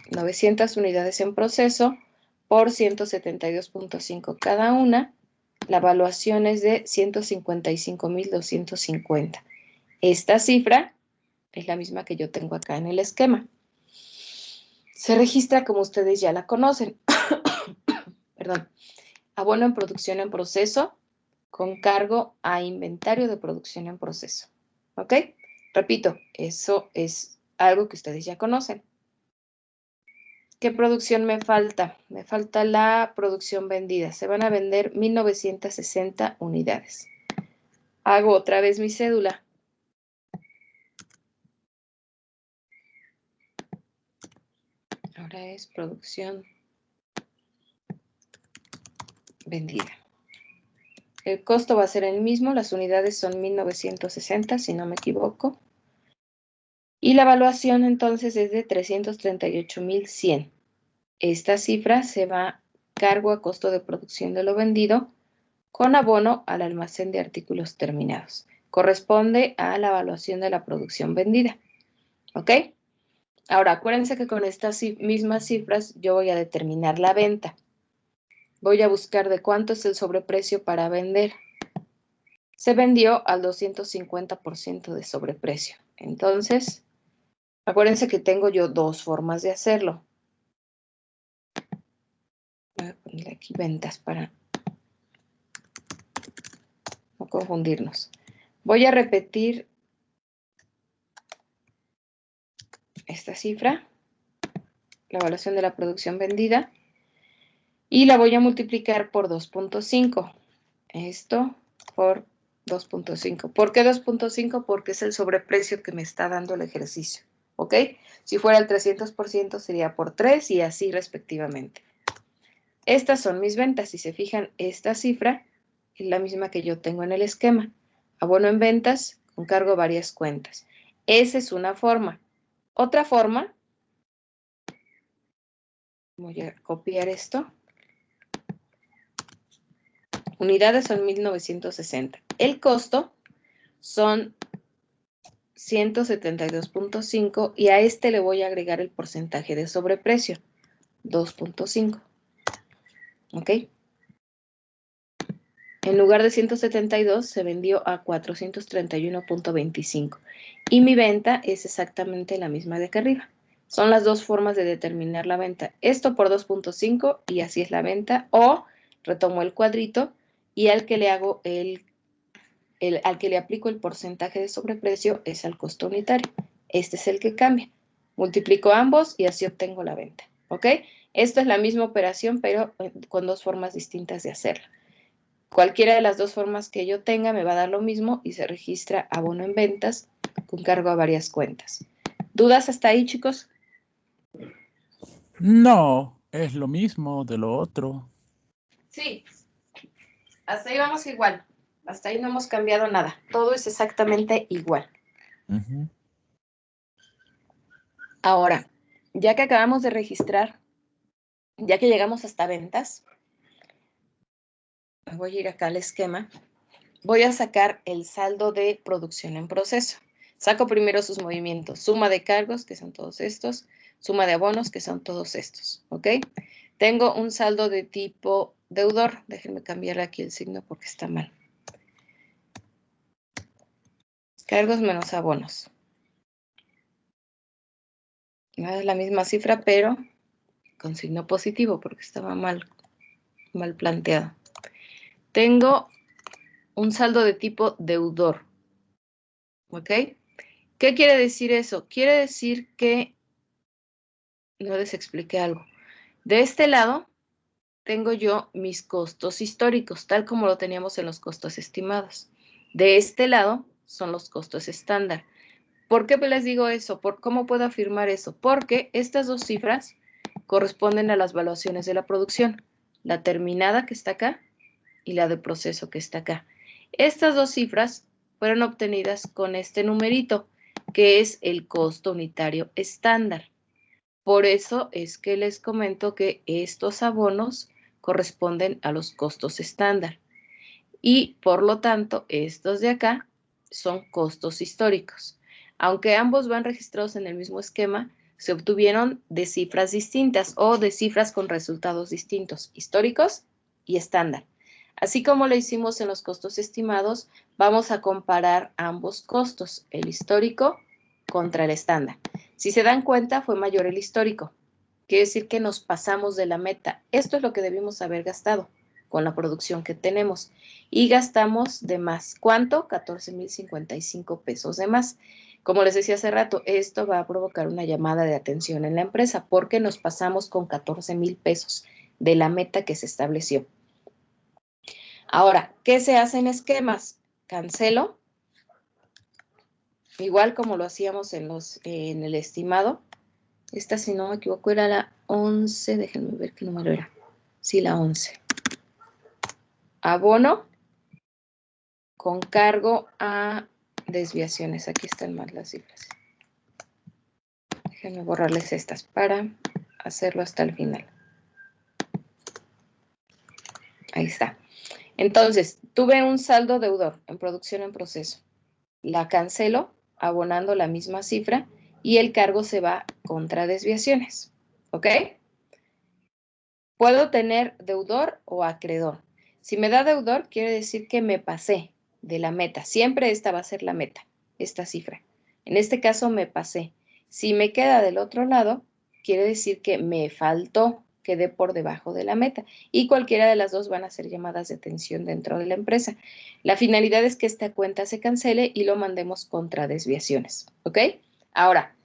900 unidades en proceso por 172.5 cada una. La evaluación es de 155.250. Esta cifra es la misma que yo tengo acá en el esquema. Se registra como ustedes ya la conocen. Perdón. Abono en producción en proceso con cargo a inventario de producción en proceso. ¿Ok? Repito, eso es algo que ustedes ya conocen. ¿Qué producción me falta? Me falta la producción vendida. Se van a vender 1.960 unidades. Hago otra vez mi cédula. Ahora es producción vendida. El costo va a ser el mismo. Las unidades son 1.960, si no me equivoco. Y la evaluación entonces es de 338.100. Esta cifra se va a cargo a costo de producción de lo vendido con abono al almacén de artículos terminados. Corresponde a la evaluación de la producción vendida. ¿Ok? Ahora, acuérdense que con estas mismas cifras yo voy a determinar la venta. Voy a buscar de cuánto es el sobreprecio para vender. Se vendió al 250% de sobreprecio. Entonces, acuérdense que tengo yo dos formas de hacerlo. Voy a ponerle aquí ventas para no confundirnos. Voy a repetir esta cifra, la evaluación de la producción vendida, y la voy a multiplicar por 2.5. Esto por 2.5. ¿Por qué 2.5? Porque es el sobreprecio que me está dando el ejercicio. ¿Ok? Si fuera el 300% sería por 3 y así respectivamente. Estas son mis ventas. Si se fijan, esta cifra es la misma que yo tengo en el esquema. Abono en ventas con cargo a varias cuentas. Esa es una forma. Otra forma, voy a copiar esto. Unidades son 1.960. El costo son 172.5 y a este le voy a agregar el porcentaje de sobreprecio, 2.5. ¿Ok? En lugar de 172 se vendió a 431.25 y mi venta es exactamente la misma de acá arriba. Son las dos formas de determinar la venta. Esto por 2.5 y así es la venta, o retomo el cuadrito y al que le hago al que le aplico el porcentaje de sobreprecio es al costo unitario. Este es el que cambia. Multiplico ambos y así obtengo la venta. ¿Ok? Esto es la misma operación, pero con dos formas distintas de hacerla. Cualquiera de las dos formas que yo tenga me va a dar lo mismo y se registra abono en ventas con cargo a varias cuentas. ¿Dudas hasta ahí, chicos? No, es lo mismo de lo otro. Sí, hasta ahí vamos igual. Hasta ahí no hemos cambiado nada. Todo es exactamente igual. Ujú. Ahora, ya que acabamos de registrar, ya que llegamos hasta ventas, voy a ir acá al esquema. Voy a sacar el saldo de producción en proceso. Saco primero sus movimientos. Suma de cargos, que son todos estos. Suma de abonos, que son todos estos. ¿Ok? Tengo un saldo de tipo deudor. Déjenme cambiar aquí el signo porque está mal. Cargos menos abonos. No es la misma cifra, pero con signo positivo porque estaba mal planteado. Tengo un saldo de tipo deudor. ¿Ok? ¿Qué quiere decir eso? Quiere decir que, no les expliqué algo. De este lado, tengo yo mis costos históricos, tal como lo teníamos en los costos estimados. De este lado son los costos estándar. ¿Por qué les digo eso? ¿Cómo puedo afirmar eso? Porque estas dos cifras corresponden a las valuaciones de la producción. La terminada que está acá y la de proceso que está acá. Estas dos cifras fueron obtenidas con este numerito, que es el costo unitario estándar. Por eso es que les comento que estos abonos corresponden a los costos estándar. Y por lo tanto, estos de acá son costos históricos. Aunque ambos van registrados en el mismo esquema, se obtuvieron de cifras distintas o de cifras con resultados distintos, históricos y estándar. Así como lo hicimos en los costos estimados, vamos a comparar ambos costos, el histórico contra el estándar. Si se dan cuenta, fue mayor el histórico. Quiere decir que nos pasamos de la meta. Esto es lo que debimos haber gastado con la producción que tenemos. Y gastamos de más. ¿Cuánto? 14,055 pesos de más. Como les decía hace rato, esto va a provocar una llamada de atención en la empresa porque nos pasamos con 14,000 pesos de la meta que se estableció. Ahora, ¿qué se hace en esquemas? Cancelo, igual como lo hacíamos en el estimado. Esta, si no me equivoco, era la 11. Déjenme ver qué número era. Sí, la 11. Abono con cargo a desviaciones. Aquí están más las cifras. Déjenme borrarles estas para hacerlo hasta el final. Ahí está. Entonces, tuve un saldo deudor en producción en proceso. La cancelo abonando la misma cifra y el cargo se va contra desviaciones. ¿Ok? Puedo tener deudor o acreedor. Si me da deudor, quiere decir que me pasé de la meta. Siempre esta va a ser la meta, esta cifra. En este caso me pasé. Si me queda del otro lado, quiere decir que me faltó, quedé por debajo de la meta. Y cualquiera de las dos van a ser llamadas de atención dentro de la empresa. La finalidad es que esta cuenta se cancele y lo mandemos contra desviaciones. ¿Ok? Ahora,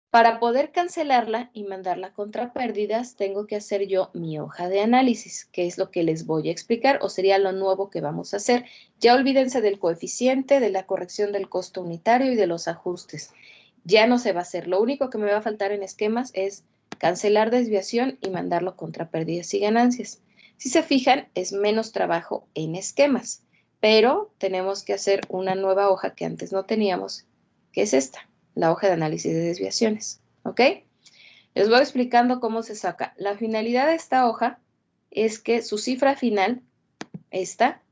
para poder cancelarla y mandarla contra pérdidas, tengo que hacer yo mi hoja de análisis, que es lo que les voy a explicar, o sería lo nuevo que vamos a hacer. Ya olvídense del coeficiente, de la corrección del costo unitario y de los ajustes. Ya no se va a hacer. Lo único que me va a faltar en esquemas es cancelar desviación y mandarlo contra pérdidas y ganancias. Si se fijan, es menos trabajo en esquemas, pero tenemos que hacer una nueva hoja que antes no teníamos, que es esta. La hoja de análisis de desviaciones, ¿ok? Les voy explicando cómo se saca. La finalidad de esta hoja es que su cifra final, esta,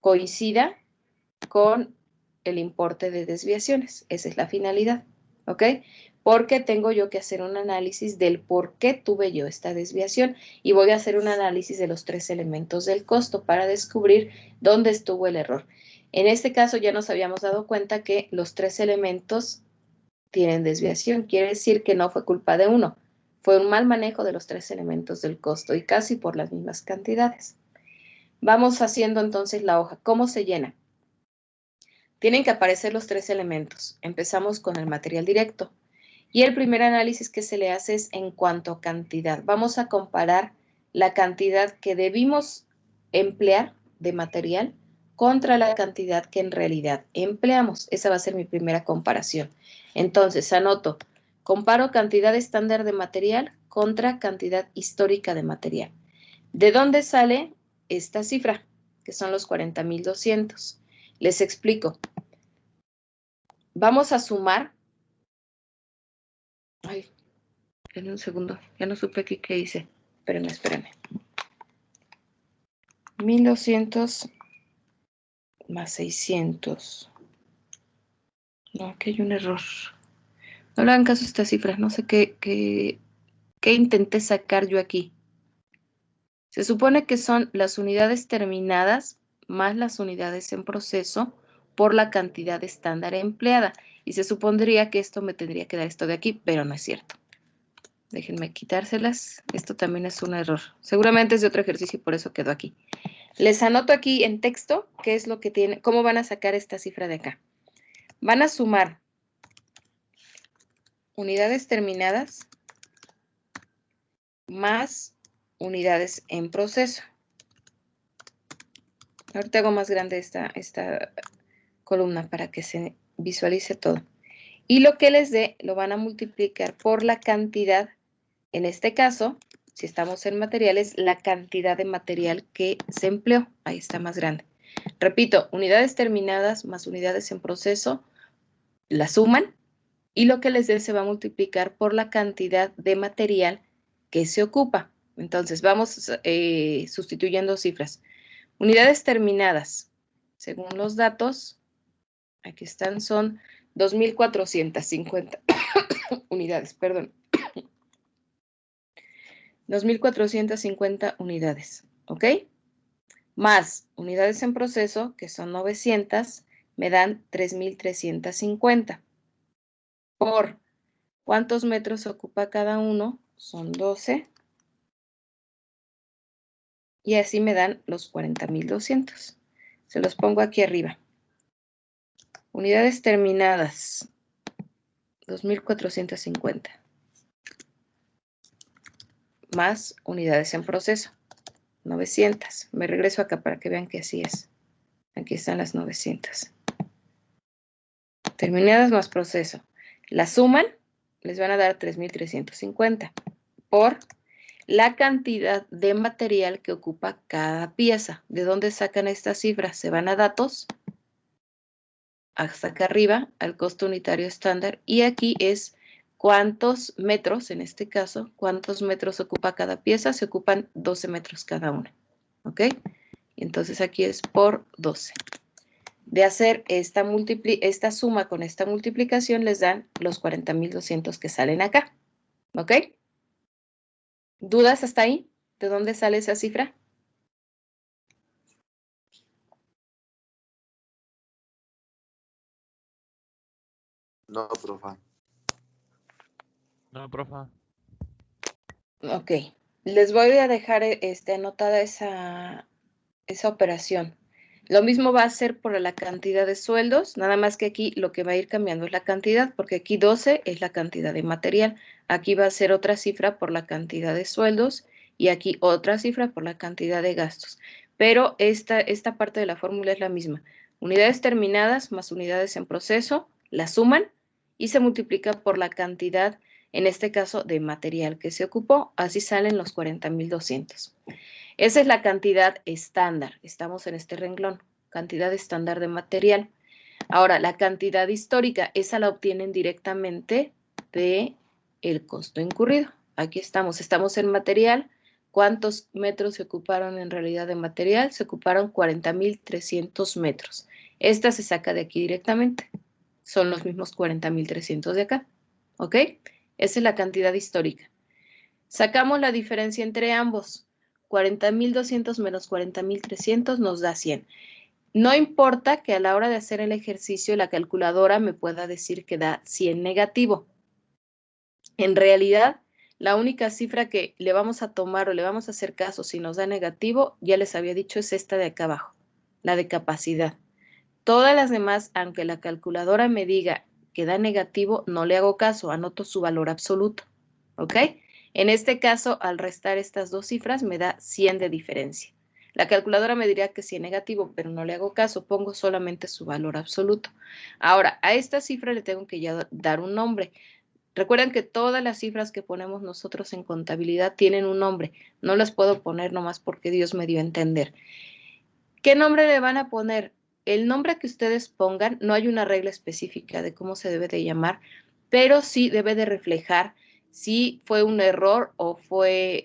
coincida con el importe de desviaciones. Esa es la finalidad, ¿ok? Porque tengo yo que hacer un análisis del por qué tuve yo esta desviación y voy a hacer un análisis de los 3 elementos del costo para descubrir dónde estuvo el error. En este caso ya nos habíamos dado cuenta que los 3 elementos tienen desviación. Quiere decir que no fue culpa de uno. Fue un mal manejo de los 3 elementos del costo y casi por las mismas cantidades. Vamos haciendo entonces la hoja. ¿Cómo se llena? Tienen que aparecer los 3 elementos. Empezamos con el material directo. Y el primer análisis que se le hace es en cuanto a cantidad. Vamos a comparar la cantidad que debimos emplear de material contra la cantidad que en realidad empleamos. Esa va a ser mi primera comparación. Entonces, anoto, comparo cantidad estándar de material contra cantidad histórica de material. ¿De dónde sale esta cifra? Que son los 40,200. Les explico. Vamos a sumar. Ay, en un segundo. Ya no supe aquí qué hice. Espérenme. 1,200 más 600. No, aquí hay un error. No le hagan caso a estas cifras. No sé qué intenté sacar yo aquí. Se supone que son las unidades terminadas más las unidades en proceso por la cantidad estándar empleada. Y se supondría que esto me tendría que dar esto de aquí, pero no es cierto. Déjenme quitárselas. Esto también es un error. Seguramente es de otro ejercicio y por eso quedó aquí. Les anoto aquí en texto qué es lo que tiene, cómo van a sacar esta cifra de acá. Van a sumar unidades terminadas más unidades en proceso. Ahorita hago más grande esta columna para que se visualice todo. Y lo que les dé lo van a multiplicar por la cantidad, en este caso, si estamos en materiales, la cantidad de material que se empleó. Ahí está más grande. Repito, unidades terminadas más unidades en proceso, la suman y lo que les dé se va a multiplicar por la cantidad de material que se ocupa. Entonces, vamos sustituyendo cifras. Unidades terminadas, según los datos, aquí están, son 2.450 unidades, perdón. 2.450 unidades, ¿ok? Más unidades en proceso, que son 900, me dan 3.350. Por ¿cuántos metros ocupa cada uno? Son 12. Y así me dan los 40.200. Se los pongo aquí arriba. Unidades terminadas, 2.450. Más unidades en proceso, 900. Me regreso acá para que vean que así es. Aquí están las 900. Terminadas más proceso. La suman, les van a dar 3.350 por la cantidad de material que ocupa cada pieza. ¿De dónde sacan estas cifras? Se van a datos, hasta acá arriba, al costo unitario estándar, y aquí es cuántos metros, en este caso, cuántos metros ocupa cada pieza. Se ocupan 12 metros cada una, ¿ok? Entonces aquí es por 12. De hacer esta suma con esta multiplicación les dan los 40.200 que salen acá, ¿ok? ¿Dudas hasta ahí? ¿De dónde sale esa cifra? No, profa. No, profa. Ok. Les voy a dejar anotada esa operación. Lo mismo va a ser por la cantidad de sueldos, nada más que aquí lo que va a ir cambiando es la cantidad, porque aquí 12 es la cantidad de material. Aquí va a ser otra cifra por la cantidad de sueldos y aquí otra cifra por la cantidad de gastos. Pero esta parte de la fórmula es la misma. Unidades terminadas más unidades en proceso, la suman y se multiplica por la cantidad, en este caso, de material que se ocupó. Así salen los 40.200. Esa es la cantidad estándar. Estamos en este renglón. Cantidad estándar de material. Ahora, la cantidad histórica, esa la obtienen directamente de el costo incurrido. Aquí estamos en material. ¿Cuántos metros se ocuparon en realidad de material? Se ocuparon 40.300 metros. Esta se saca de aquí directamente. Son los mismos 40.300 de acá. ¿Ok? Esa es la cantidad histórica. Sacamos la diferencia entre ambos. 40.200 menos 40.300 nos da 100. No importa que a la hora de hacer el ejercicio la calculadora me pueda decir que da 100 negativo. En realidad, la única cifra que le vamos a tomar o le vamos a hacer caso si nos da negativo, ya les había dicho, es esta de acá abajo, la de capacidad. Todas las demás, aunque la calculadora me diga que da negativo, no le hago caso, anoto su valor absoluto. ¿Ok? En este caso, al restar estas dos cifras, me da 100 de diferencia. La calculadora me diría que sí es negativo, pero no le hago caso, pongo solamente su valor absoluto. Ahora, a esta cifra le tengo que ya dar un nombre. Recuerden que todas las cifras que ponemos nosotros en contabilidad tienen un nombre. No las puedo poner nomás porque Dios me dio a entender. ¿Qué nombre le van a poner? El nombre que ustedes pongan, no hay una regla específica de cómo se debe de llamar, pero sí debe de reflejar si fue un error o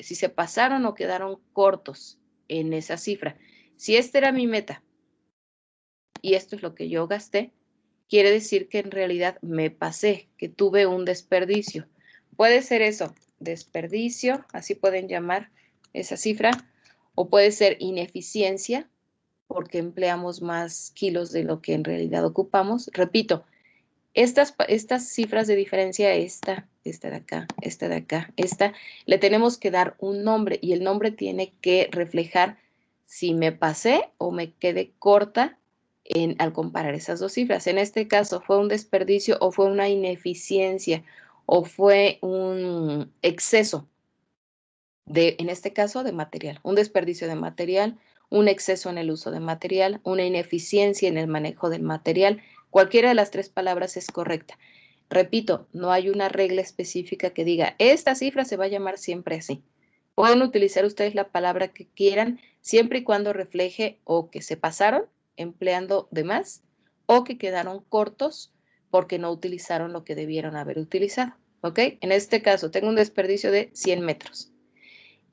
si se pasaron o quedaron cortos en esa cifra. Si esta era mi meta y esto es lo que yo gasté, quiere decir que en realidad me pasé, que tuve un desperdicio. Puede ser eso, desperdicio, así pueden llamar esa cifra, o puede ser ineficiencia, porque empleamos más kilos de lo que en realidad ocupamos. Repito, estas cifras de diferencia, esta de acá, esta, le tenemos que dar un nombre y el nombre tiene que reflejar si me pasé o me quedé corta al comparar esas dos cifras. En este caso, ¿fue un desperdicio o fue una ineficiencia o fue un exceso en este caso, de material? Un desperdicio de material, un exceso en el uso de material, una ineficiencia en el manejo del material. Cualquiera de las tres palabras es correcta. Repito, no hay una regla específica que diga, esta cifra se va a llamar siempre así. Pueden utilizar ustedes la palabra que quieran, siempre y cuando refleje o que se pasaron empleando de más o que quedaron cortos porque no utilizaron lo que debieron haber utilizado. ¿Ok? En este caso, tengo un desperdicio de 100 metros.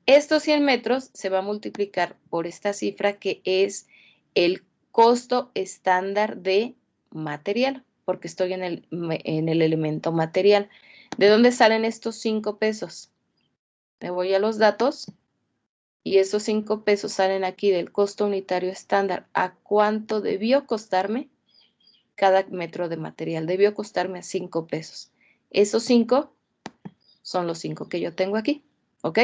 Estos 100 metros se va a multiplicar por esta cifra que es el costo estándar de material, porque estoy en el elemento material. ¿De dónde salen estos 5 pesos? Me voy a los datos y esos 5 pesos salen aquí del costo unitario estándar. ¿A cuánto debió costarme cada metro de material? Debió costarme a 5 pesos. Esos 5 son los 5 que yo tengo aquí, ¿ok?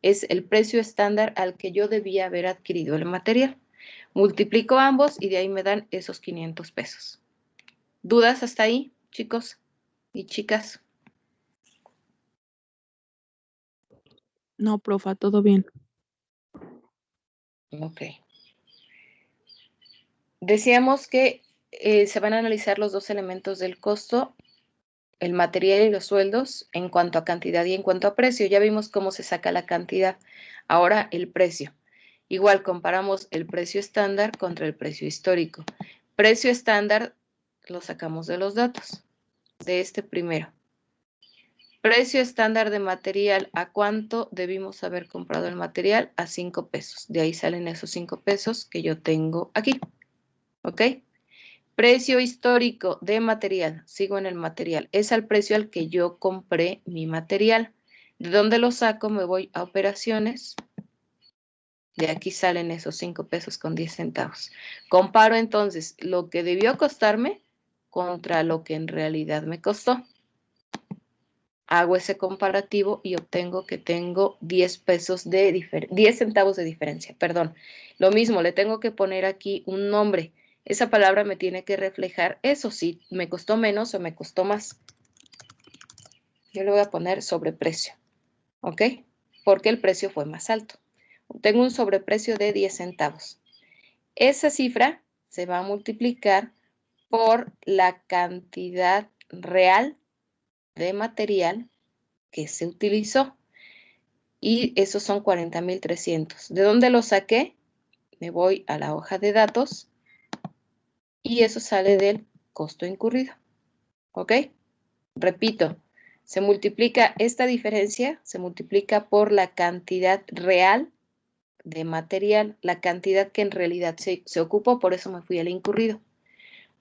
Es el precio estándar al que yo debía haber adquirido el material. Multiplico ambos y de ahí me dan esos 500 pesos. ¿Dudas hasta ahí, chicos y chicas? No, profa, todo bien. Ok. Decíamos que se van a analizar los dos elementos del costo, el material y los sueldos, en cuanto a cantidad y en cuanto a precio. Ya vimos cómo se saca la cantidad. Ahora el precio. Igual comparamos el precio estándar contra el precio histórico. Precio estándar lo sacamos de los datos, de este primero. Precio estándar de material, ¿a cuánto debimos haber comprado el material? A 5 pesos. De ahí salen esos 5 pesos que yo tengo aquí. ¿Ok? Precio histórico de material, sigo en el material, es al precio al que yo compré mi material. ¿De dónde lo saco? Me voy a operaciones. De aquí salen esos 5 pesos con 10 centavos. Comparo entonces lo que debió costarme contra lo que en realidad me costó. Hago ese comparativo y obtengo que tengo 10 centavos de diferencia, perdón. Lo mismo, le tengo que poner aquí un nombre. Esa palabra me tiene que reflejar eso, si me costó menos o me costó más. Yo le voy a poner sobreprecio, ¿ok? Porque el precio fue más alto. Tengo un sobreprecio de 10 centavos. Esa cifra se va a multiplicar por la cantidad real de material que se utilizó. Y esos son 40,300. ¿De dónde lo saqué? Me voy a la hoja de datos y eso sale del costo incurrido. ¿Ok? Repito, se multiplica esta diferencia, se multiplica por la cantidad real de material, la cantidad que en realidad se ocupó, por eso me fui al incurrido.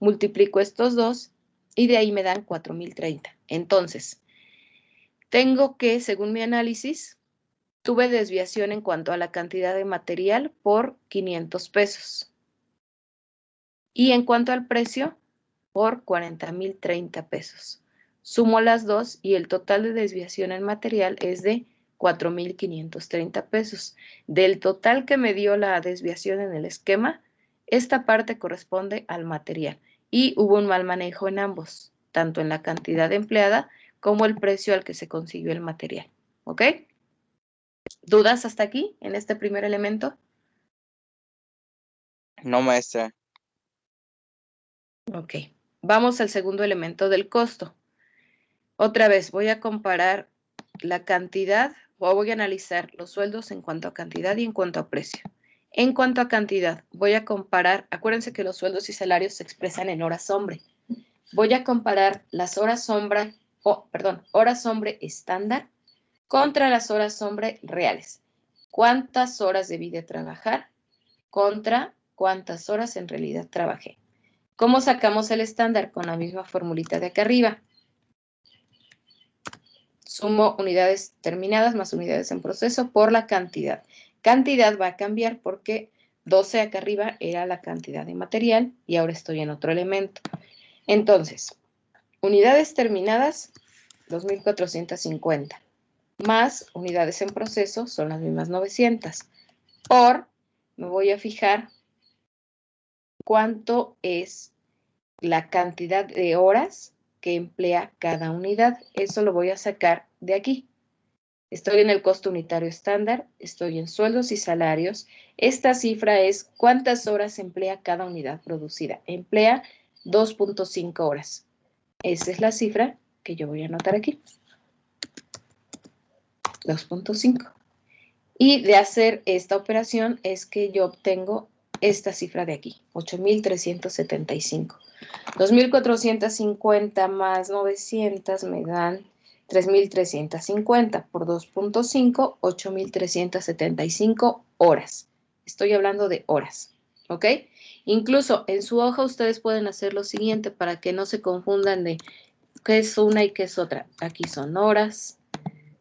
Multiplico estos dos y de ahí me dan 4,030. Entonces, tengo que, según mi análisis, tuve desviación en cuanto a la cantidad de material por 500 pesos. Y en cuanto al precio, por 40,030 pesos. Sumo las dos y el total de desviación en material es de 4,530 pesos. Del total que me dio la desviación en el esquema, esta parte corresponde al material. Y hubo un mal manejo en ambos, tanto en la cantidad empleada como el precio al que se consiguió el material. ¿Ok? ¿Dudas hasta aquí en este primer elemento? No, maestra. Ok. Vamos al segundo elemento del costo. Otra vez voy a comparar la cantidad o voy a analizar los sueldos en cuanto a cantidad y en cuanto a precio. En cuanto a cantidad, voy a comparar, acuérdense que los sueldos y salarios se expresan en horas hombre. Voy a comparar las horas hombre, horas hombre estándar contra las horas hombre reales. ¿Cuántas horas debí de trabajar contra cuántas horas en realidad trabajé? ¿Cómo sacamos el estándar? Con la misma formulita de acá arriba. Sumo unidades terminadas más unidades en proceso por la cantidad. cantidad va a cambiar porque 12 acá arriba era la cantidad de material y ahora estoy en otro elemento. Entonces, unidades terminadas, 2.450, más unidades en proceso, son las mismas 900, por, me voy a fijar cuánto es la cantidad de horas que emplea cada unidad. Eso lo voy a sacar de aquí. Estoy en el costo unitario estándar, estoy en sueldos y salarios. Esta cifra es cuántas horas emplea cada unidad producida. Emplea 2.5 horas. Esa es la cifra que yo voy a anotar aquí. 2.5. Y de hacer esta operación es que yo obtengo esta cifra de aquí, 8.375. 2.450 más 900 me dan 3.350 por 2.5, 8.375 horas. Estoy hablando de horas, ¿ok? Incluso en su hoja ustedes pueden hacer lo siguiente para que no se confundan de qué es una y qué es otra. Aquí son horas,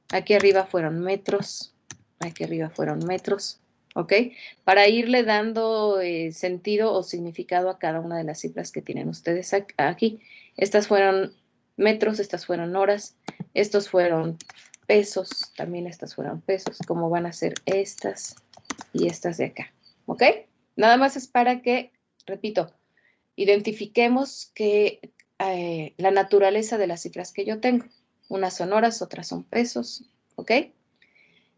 aquí arriba fueron metros, aquí arriba fueron metros, ¿ok? Para irle dando sentido o significado a cada una de las cifras que tienen ustedes aquí. Estas fueron metros, estas fueron horas, estos fueron pesos, también estas fueron pesos, como van a ser estas y estas de acá, ¿ok? Nada más es para que, repito, identifiquemos que la naturaleza de las cifras que yo tengo. Unas son horas, otras son pesos, ¿ok?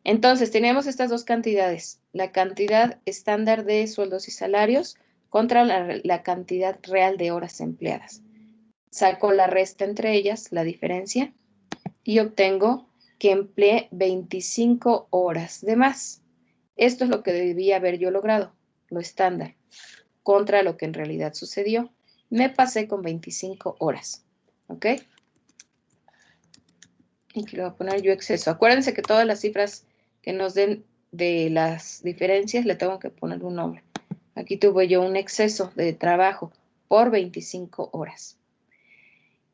Entonces, tenemos estas dos cantidades, la cantidad estándar de sueldos y salarios contra la cantidad real de horas empleadas. Saco la resta entre ellas, la diferencia, y obtengo que empleé 25 horas de más. Esto es lo que debía haber yo logrado, lo estándar, contra lo que en realidad sucedió. Me pasé con 25 horas, ¿ok? Y aquí le voy a poner yo exceso. Acuérdense que todas las cifras que nos den de las diferencias le tengo que poner un nombre. Aquí tuve yo un exceso de trabajo por 25 horas.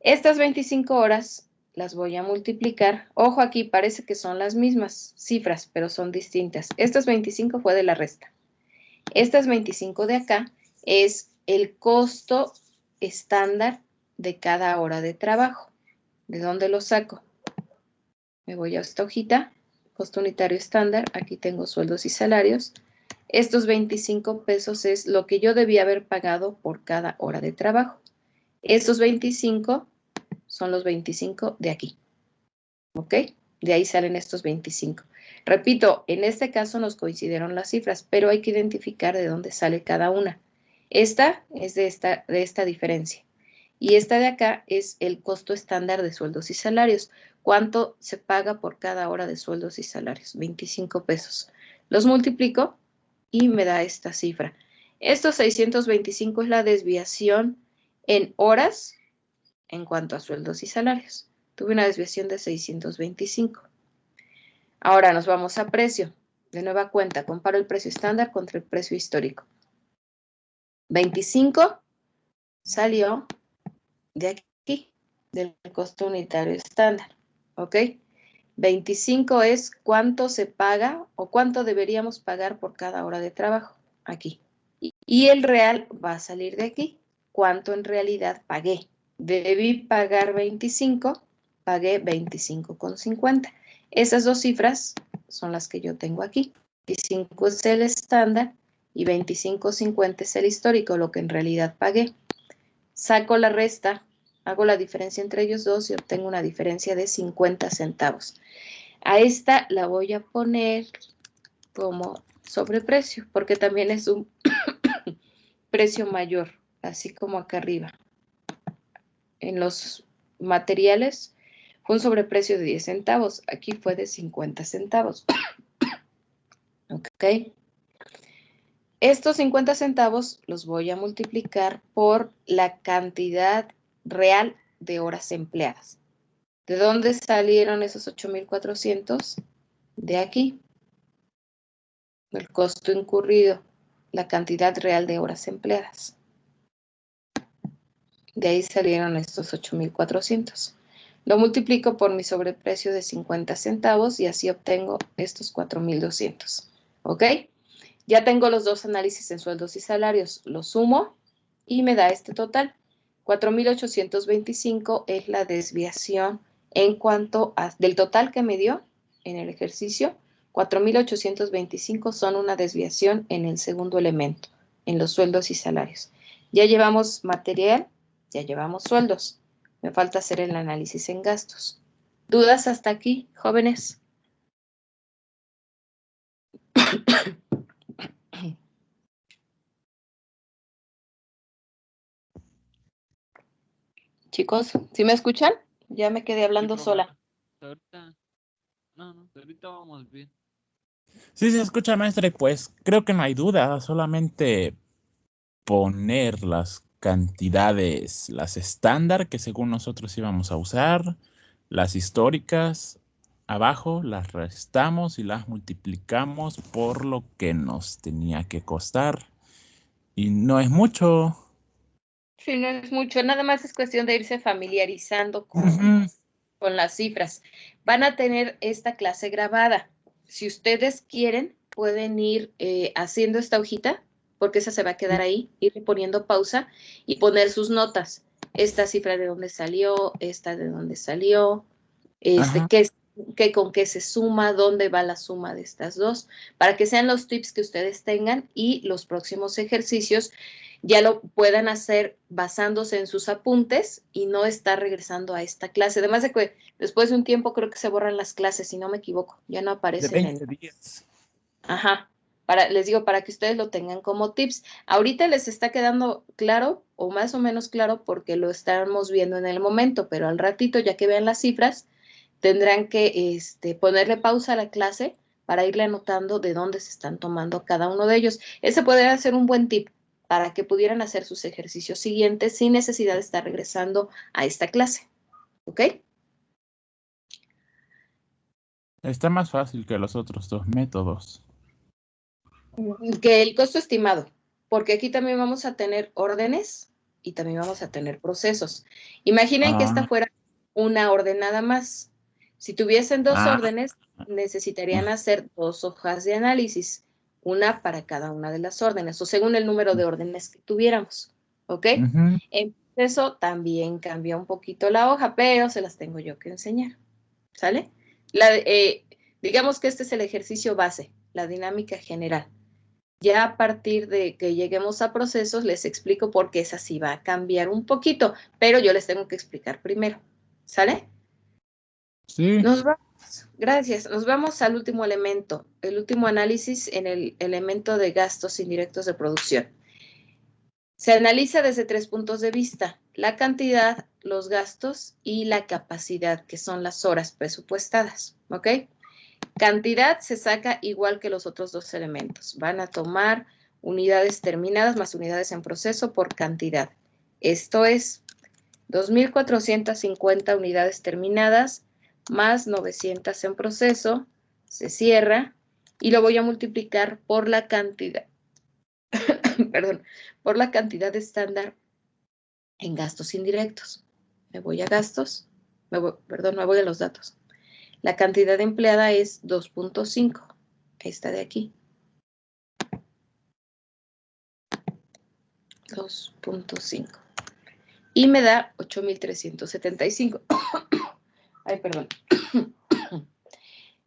Estas 25 horas las voy a multiplicar. Ojo, aquí parece que son las mismas cifras, pero son distintas. Estas 25 fue de la resta. Estas 25 de acá es el costo estándar de cada hora de trabajo. ¿De dónde lo saco? Me voy a esta hojita, costo unitario estándar, aquí tengo sueldos y salarios. Estos 25 pesos es lo que yo debía haber pagado por cada hora de trabajo. Estos 25 son los 25 de aquí, ¿ok? De ahí salen estos 25. Repito, en este caso nos coincidieron las cifras, pero hay que identificar de dónde sale cada una. Esta es de esta diferencia. Y esta de acá es el costo estándar de sueldos y salarios. ¿Cuánto se paga por cada hora de sueldos y salarios? 25 pesos. Los multiplico y me da esta cifra. Estos 625 es la desviación en horas en cuanto a sueldos y salarios. Tuve una desviación de 625. Ahora nos vamos a precio. De nueva cuenta, comparo el precio estándar contra el precio histórico. 25 salió de aquí, del costo unitario estándar, ¿ok? 25 es cuánto se paga o cuánto deberíamos pagar por cada hora de trabajo, aquí. Y el real va a salir de aquí, cuánto en realidad pagué. Debí pagar 25, pagué 25,50. Esas dos cifras son las que yo tengo aquí. 25 es el estándar y 25,50 es el histórico, lo que en realidad pagué. Saco la resta, hago la diferencia entre ellos dos y obtengo una diferencia de 50 centavos. A esta la voy a poner como sobreprecio, porque también es un precio mayor, así como acá arriba. En los materiales fue un sobreprecio de 10 centavos, aquí fue de 50 centavos. ¿Ok? Estos 50 centavos los voy a multiplicar por la cantidad real de horas empleadas. ¿De dónde salieron esos 8,400? De aquí. El costo incurrido, la cantidad real de horas empleadas. De ahí salieron estos 8,400. Lo multiplico por mi sobreprecio de 50 centavos y así obtengo estos 4,200. ¿Ok? Ya tengo los dos análisis en sueldos y salarios. Los sumo y me da este total. 4,825 es la desviación en cuanto a, del total que me dio en el ejercicio. 4,825 son una desviación en el segundo elemento, en los sueldos y salarios. Ya llevamos material, ya llevamos sueldos. Me falta hacer el análisis en gastos. ¿Dudas hasta aquí, jóvenes? Chicos, ¿sí me escuchan? Ya me quedé hablando profe. sola. Ahorita, ahorita vamos bien. Sí, se escucha, maestra, y pues creo que no hay duda, solamente poner las cantidades, las estándar que según nosotros íbamos a usar, las históricas, abajo las restamos y las multiplicamos por lo que nos tenía que costar. Y no es mucho. Sí, no es mucho, nada más es cuestión de irse familiarizando Ujú. con las cifras. Van a tener esta clase grabada. Si ustedes quieren, pueden ir haciendo esta hojita, porque esa se va a quedar ahí, ir poniendo pausa y poner sus notas. Esta cifra de dónde salió, esta de dónde salió, Ajá. con qué se suma, dónde va la suma de estas dos, para que sean los tips que ustedes tengan y los próximos ejercicios ya lo puedan hacer basándose en sus apuntes y no estar regresando a esta clase. Además de que después de un tiempo creo que se borran las clases, si no me equivoco, ya no De aparecen 20 días. Ajá, les digo, para que ustedes lo tengan como tips. Ahorita les está quedando claro, o más o menos claro, porque lo estamos viendo en el momento, pero al ratito, ya que vean las cifras, tendrán que ponerle pausa a la clase para irle anotando de dónde se están tomando cada uno de ellos. Ese podría ser un buen tip para que pudieran hacer sus ejercicios siguientes sin necesidad de estar regresando a esta clase. ¿Ok? Está más fácil que los otros dos métodos. Que el costo estimado, porque aquí también vamos a tener órdenes y también vamos a tener procesos. Imaginen que esta fuera una orden nada más. Si tuviesen dos órdenes, necesitarían hacer 2 hojas de análisis, una para cada una de las órdenes, o según el número de órdenes que tuviéramos. ¿Ok? Ujú. En proceso también cambia un poquito la hoja, pero se las tengo yo que enseñar. ¿Sale? Digamos que este es el ejercicio base, la dinámica general. Ya a partir de que lleguemos a procesos, les explico por qué esa sí va a cambiar un poquito, pero yo les tengo que explicar primero. ¿Sale? Sí. Gracias. Nos vamos al último elemento, el último análisis en el elemento de gastos indirectos de producción. Se analiza desde 3 puntos de vista: la cantidad, los gastos y la capacidad, que son las horas presupuestadas. ¿Ok? Cantidad se saca igual que los otros dos elementos. Van a tomar unidades terminadas más unidades en proceso por cantidad. Esto es 2,450 unidades terminadas más 900 en proceso. Se cierra y lo voy a multiplicar por la cantidad, perdón, por la cantidad estándar en gastos indirectos. Me voy a gastos, me voy a los datos. La cantidad empleada es 2,5. Esta de aquí. 2,5. Y me da 8,375. Ay, perdón.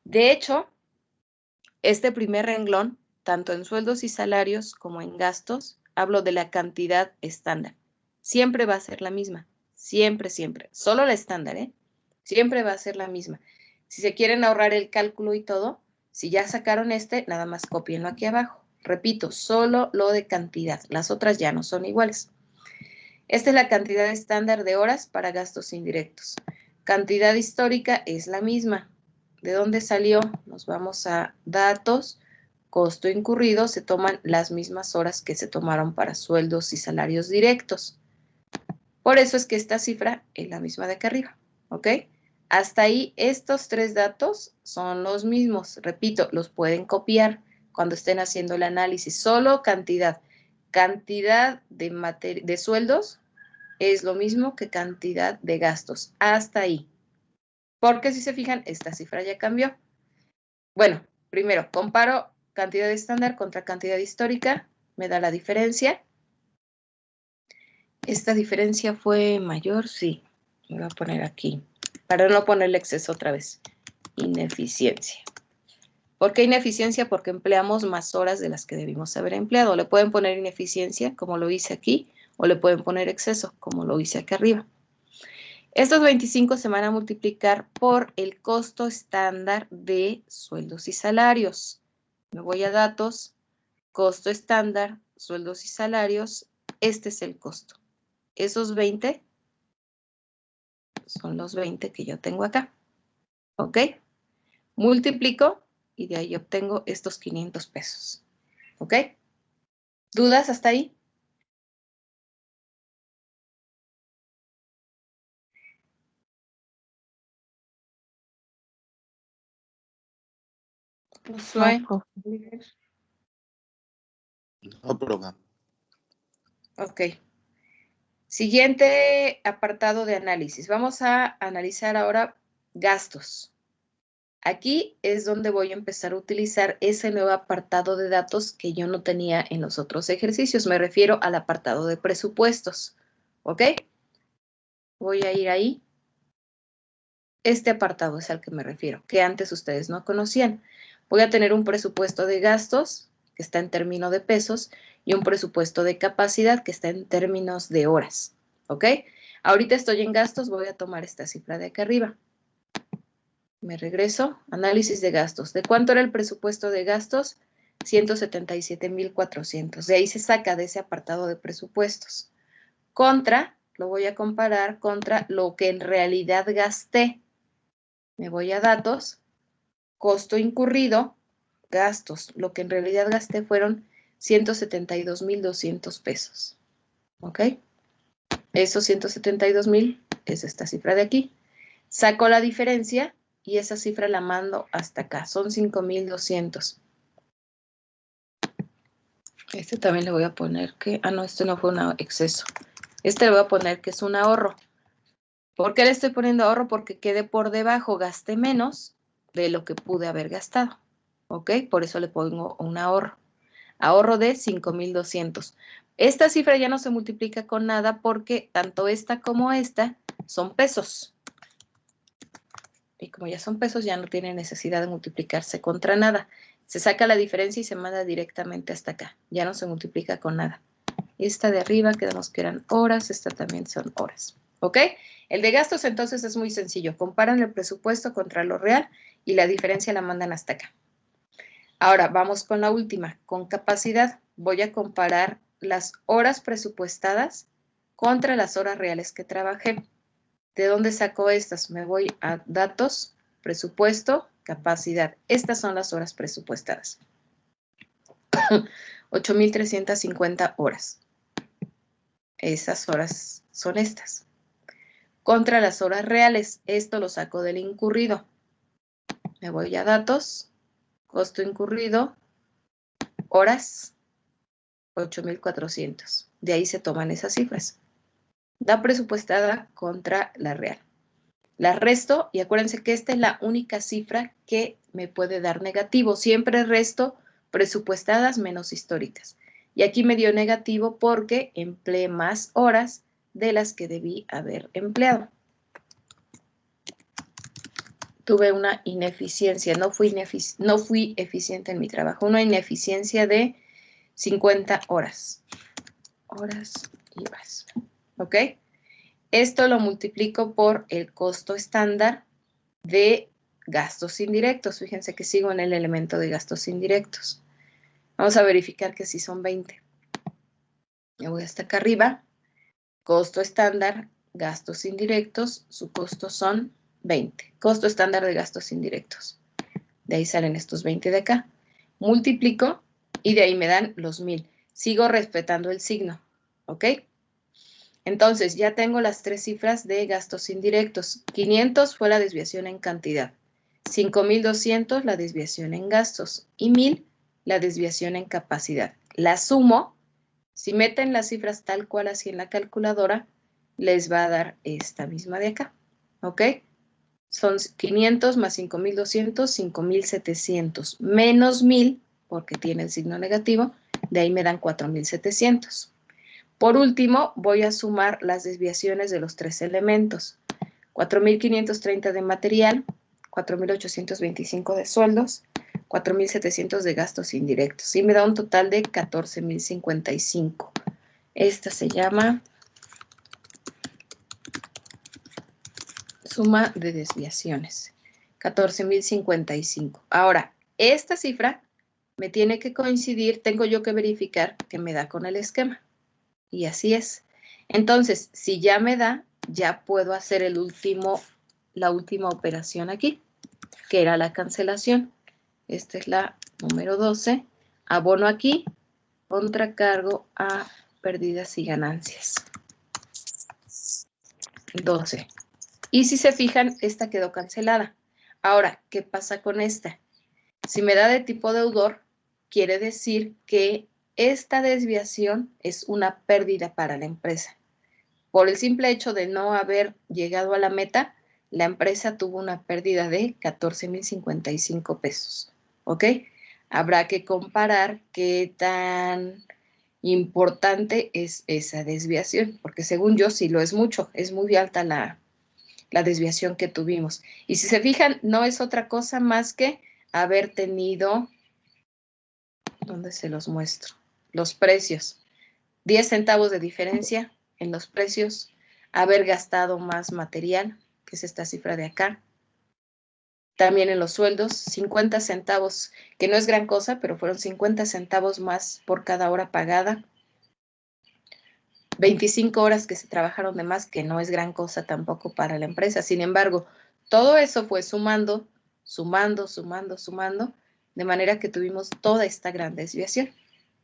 De hecho, este primer renglón, tanto en sueldos y salarios como en gastos, hablo de la cantidad estándar. Siempre va a ser la misma. Siempre, siempre. Solo la estándar, ¿eh? Siempre va a ser la misma. Si se quieren ahorrar el cálculo y todo, si ya sacaron nada más cópienlo aquí abajo. Repito, solo lo de cantidad. Las otras ya no son iguales. Esta es la cantidad estándar de horas para gastos indirectos. Cantidad histórica es la misma. ¿De dónde salió? Nos vamos a datos, costo incurrido, se toman las mismas horas que se tomaron para sueldos y salarios directos. Por eso es que esta cifra es la misma de acá arriba, ¿ok? Hasta ahí, estos 3 datos son los mismos. Repito, los pueden copiar cuando estén haciendo el análisis. Solo cantidad. Cantidad de sueldos es lo mismo que cantidad de gastos. Hasta ahí. Porque si se fijan, esta cifra ya cambió. Bueno, primero, comparo cantidad estándar contra cantidad histórica, me da la diferencia. ¿Esta diferencia fue mayor? Sí. Me voy a poner aquí, para no ponerle exceso otra vez. Ineficiencia. ¿Por qué ineficiencia? Porque empleamos más horas de las que debimos haber empleado. Le pueden poner ineficiencia, como lo hice aquí, o le pueden poner exceso, como lo hice aquí arriba. Estos 25 se van a multiplicar por el costo estándar de sueldos y salarios. Me voy a datos, costo estándar, sueldos y salarios. Este es el costo. Esos 20 son los 20 que yo tengo acá. ¿Ok? Multiplico y de ahí obtengo estos 500 pesos. ¿Ok? ¿Dudas hasta ahí? Josué. No, profe. Ok. Siguiente apartado de análisis. Vamos a analizar ahora gastos. Aquí es donde voy a empezar a utilizar ese nuevo apartado de datos que yo no tenía en los otros ejercicios. Me refiero al apartado de presupuestos. ¿Ok? Voy a ir ahí. Este apartado es al que me refiero, que antes ustedes no conocían. Voy a tener un presupuesto de gastos, que está en términos de pesos, y un presupuesto de capacidad, que está en términos de horas. ¿Ok? Ahorita estoy en gastos, voy a tomar esta cifra de acá arriba. Me regreso, análisis de gastos. ¿De cuánto era el presupuesto de gastos? 177,400. De ahí se saca de ese apartado de presupuestos. Contra, lo voy a comparar contra lo que en realidad gasté. Me voy a datos, costo incurrido, gastos. Lo que en realidad gasté fueron 172,200 pesos. ¿Ok? Esos 172,000 es esta cifra de aquí. Saco la diferencia y esa cifra la mando hasta acá. Son 5,200. Este también le voy a poner que... Ah, no, este no fue un exceso. Este le voy a poner que es un ahorro. ¿Por qué le estoy poniendo ahorro? Porque quedé por debajo, gasté menos de lo que pude haber gastado. ¿Ok? Por eso le pongo un ahorro. Ahorro de 5,200. Esta cifra ya no se multiplica con nada porque tanto esta como esta son pesos. Y como ya son pesos, ya no tiene necesidad de multiplicarse contra nada. Se saca la diferencia y se manda directamente hasta acá. Ya no se multiplica con nada. Esta de arriba quedamos que eran horas, esta también son horas. ¿Ok? El de gastos entonces es muy sencillo. Comparan el presupuesto contra lo real y la diferencia la mandan hasta acá. Ahora vamos con la última, con capacidad. Voy a comparar las horas presupuestadas contra las horas reales que trabajé. ¿De dónde saco estas? Me voy a datos, presupuesto, capacidad. Estas son las horas presupuestadas. 8,350 horas. Esas horas son estas. Contra las horas reales, esto lo saco del incurrido. Me voy a datos, costo incurrido, horas, 8,400. De ahí se toman esas cifras. Da presupuestada contra la real. La resto y acuérdense que esta es la única cifra que me puede dar negativo. Siempre resto presupuestadas menos históricas. Y aquí me dio negativo porque empleé más horas de las que debí haber empleado. Tuve una ineficiencia, no fui eficiente en mi trabajo, una ineficiencia de 50 horas. Horas y horas. ¿Ok? Esto lo multiplico por el costo estándar de gastos indirectos. Fíjense que sigo en el elemento de gastos indirectos. Vamos a verificar que sí son 20. Me voy hasta acá arriba. Costo estándar, gastos indirectos. Su costo son 20. Costo estándar de gastos indirectos. De ahí salen estos 20 de acá. Multiplico y de ahí me dan los 1,000. Sigo respetando el signo. ¿Ok? Entonces, ya tengo las tres cifras de gastos indirectos. 500 fue la desviación en cantidad. 5,200 la desviación en gastos. Y 1,000 la desviación en capacidad. La sumo. Si meten las cifras tal cual así en la calculadora, les va a dar esta misma de acá. ¿Ok? Son 500 más 5,200, 5,700. Menos 1,000 porque tiene el signo negativo, de ahí me dan 4.700. Por último, voy a sumar las desviaciones de los tres elementos. 4.530 de material, 4.825 de sueldos, 4.700 de gastos indirectos. Y me da un total de 14.055. Esta se llama suma de desviaciones. 14.055. Ahora, esta cifra me tiene que coincidir, tengo yo que verificar que me da con el esquema. Y así es. Entonces, si ya me da, ya puedo hacer la última operación aquí, que era la cancelación. Esta es la número 12. Abono aquí, contracargo a pérdidas y ganancias. 12. Y si se fijan, esta quedó cancelada. Ahora, ¿qué pasa con esta? Si me da de tipo deudor, quiere decir que esta desviación es una pérdida para la empresa. Por el simple hecho de no haber llegado a la meta, la empresa tuvo una pérdida de 14.055 pesos. ¿Ok? Habrá que comparar qué tan importante es esa desviación, porque según yo sí lo es mucho, es muy alta la desviación que tuvimos. Y si se fijan, no es otra cosa más que haber tenido, ¿dónde se los muestro? Los precios. 10 centavos de diferencia en los precios, haber gastado más material, que es esta cifra de acá. También en los sueldos, 50 centavos, que no es gran cosa, pero fueron 50 centavos más por cada hora pagada. 25 horas que se trabajaron de más, que no es gran cosa tampoco para la empresa. Sin embargo, todo eso fue sumando, de manera que tuvimos toda esta gran desviación.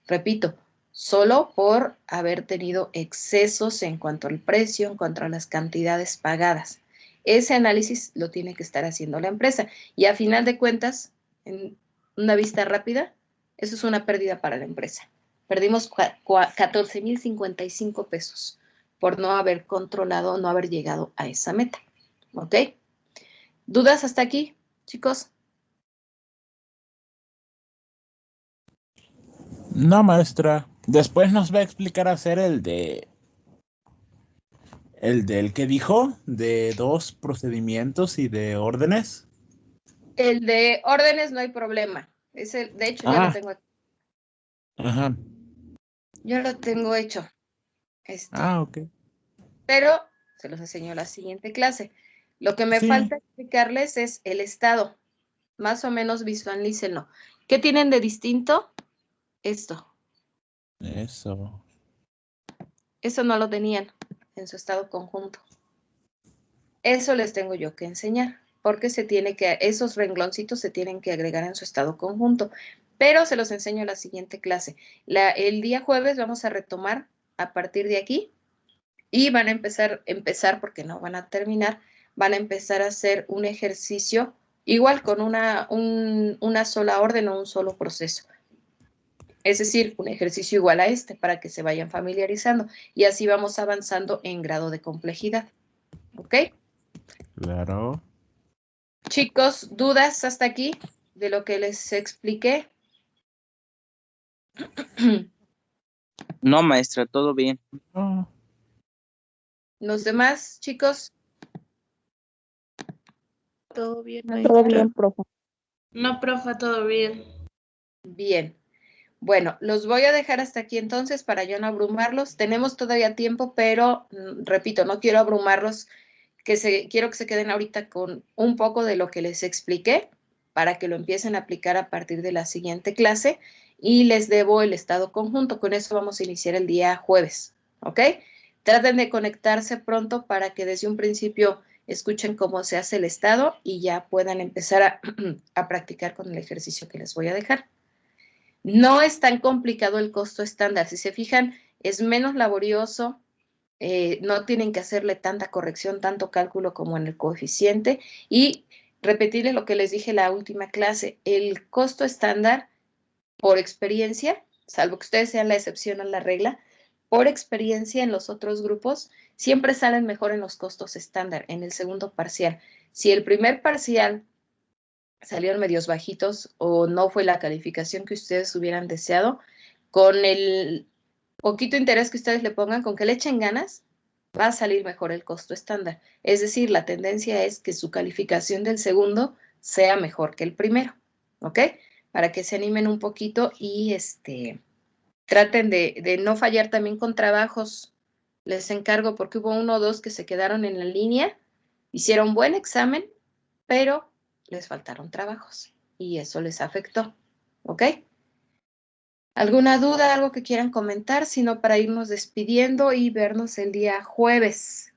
Repito, solo por haber tenido excesos en cuanto al precio, en cuanto a las cantidades pagadas. Ese análisis lo tiene que estar haciendo la empresa. Y a final de cuentas, en una vista rápida, eso es una pérdida para la empresa. Perdimos 14.055 pesos por no haber controlado, no haber llegado a esa meta. ¿Ok? ¿Dudas hasta aquí, chicos? No, maestra. Después nos va a explicar hacer el del que dijo, de 2 procedimientos y de órdenes. El de órdenes no hay problema. De hecho, ya lo tengo aquí. Ajá. Yo lo tengo hecho. Ok. Pero se los enseño en la siguiente clase. Lo que me Sí. falta explicarles es el estado. Más o menos visualícenlo. ¿Qué tienen de distinto? Esto. Eso. Eso no lo tenían en su estado conjunto. Eso les tengo yo que enseñar, porque esos rengloncitos se tienen que agregar en su estado conjunto. Pero se los enseño en la siguiente clase. El día jueves vamos a retomar a partir de aquí y van a empezar porque no van a terminar, van a empezar a hacer un ejercicio igual con una sola orden o un solo proceso. Es decir, un ejercicio igual a este para que se vayan familiarizando y así vamos avanzando en grado de complejidad. ¿Ok? Claro. Chicos, ¿dudas hasta aquí de lo que les expliqué? No, maestra, todo bien. Oh. ¿Los demás, chicos? Todo bien, Todo maestra. bien, profe. No, profe, todo bien. Bien. Bueno, los voy a dejar hasta aquí entonces para yo no abrumarlos. Tenemos todavía tiempo, pero repito, no quiero abrumarlos, quiero que se queden ahorita con un poco de lo que les expliqué para que lo empiecen a aplicar a partir de la siguiente clase y les debo el estado conjunto. Con eso vamos a iniciar el día jueves, ¿ok? Traten de conectarse pronto para que desde un principio escuchen cómo se hace el estado y ya puedan empezar a practicar con el ejercicio que les voy a dejar. No es tan complicado el costo estándar. Si se fijan, es menos laborioso, no tienen que hacerle tanta corrección, tanto cálculo como en el coeficiente. Y repetirles lo que les dije en la última clase, el costo estándar, por experiencia, salvo que ustedes sean la excepción a la regla, por experiencia en los otros grupos, siempre salen mejor en los costos estándar, en el segundo parcial. Si el primer parcial salieron medios bajitos o no fue la calificación que ustedes hubieran deseado, con el poquito interés que ustedes le pongan, con que le echen ganas, va a salir mejor el costo estándar. Es decir, la tendencia es que su calificación del segundo sea mejor que el primero, ¿ok? Para que se animen un poquito y traten de no fallar también con trabajos. Les encargo porque hubo 1 o 2 que se quedaron en la línea, hicieron buen examen, pero les faltaron trabajos y eso les afectó, ¿ok? ¿Alguna duda, algo que quieran comentar? Si no, para irnos despidiendo y vernos el día jueves.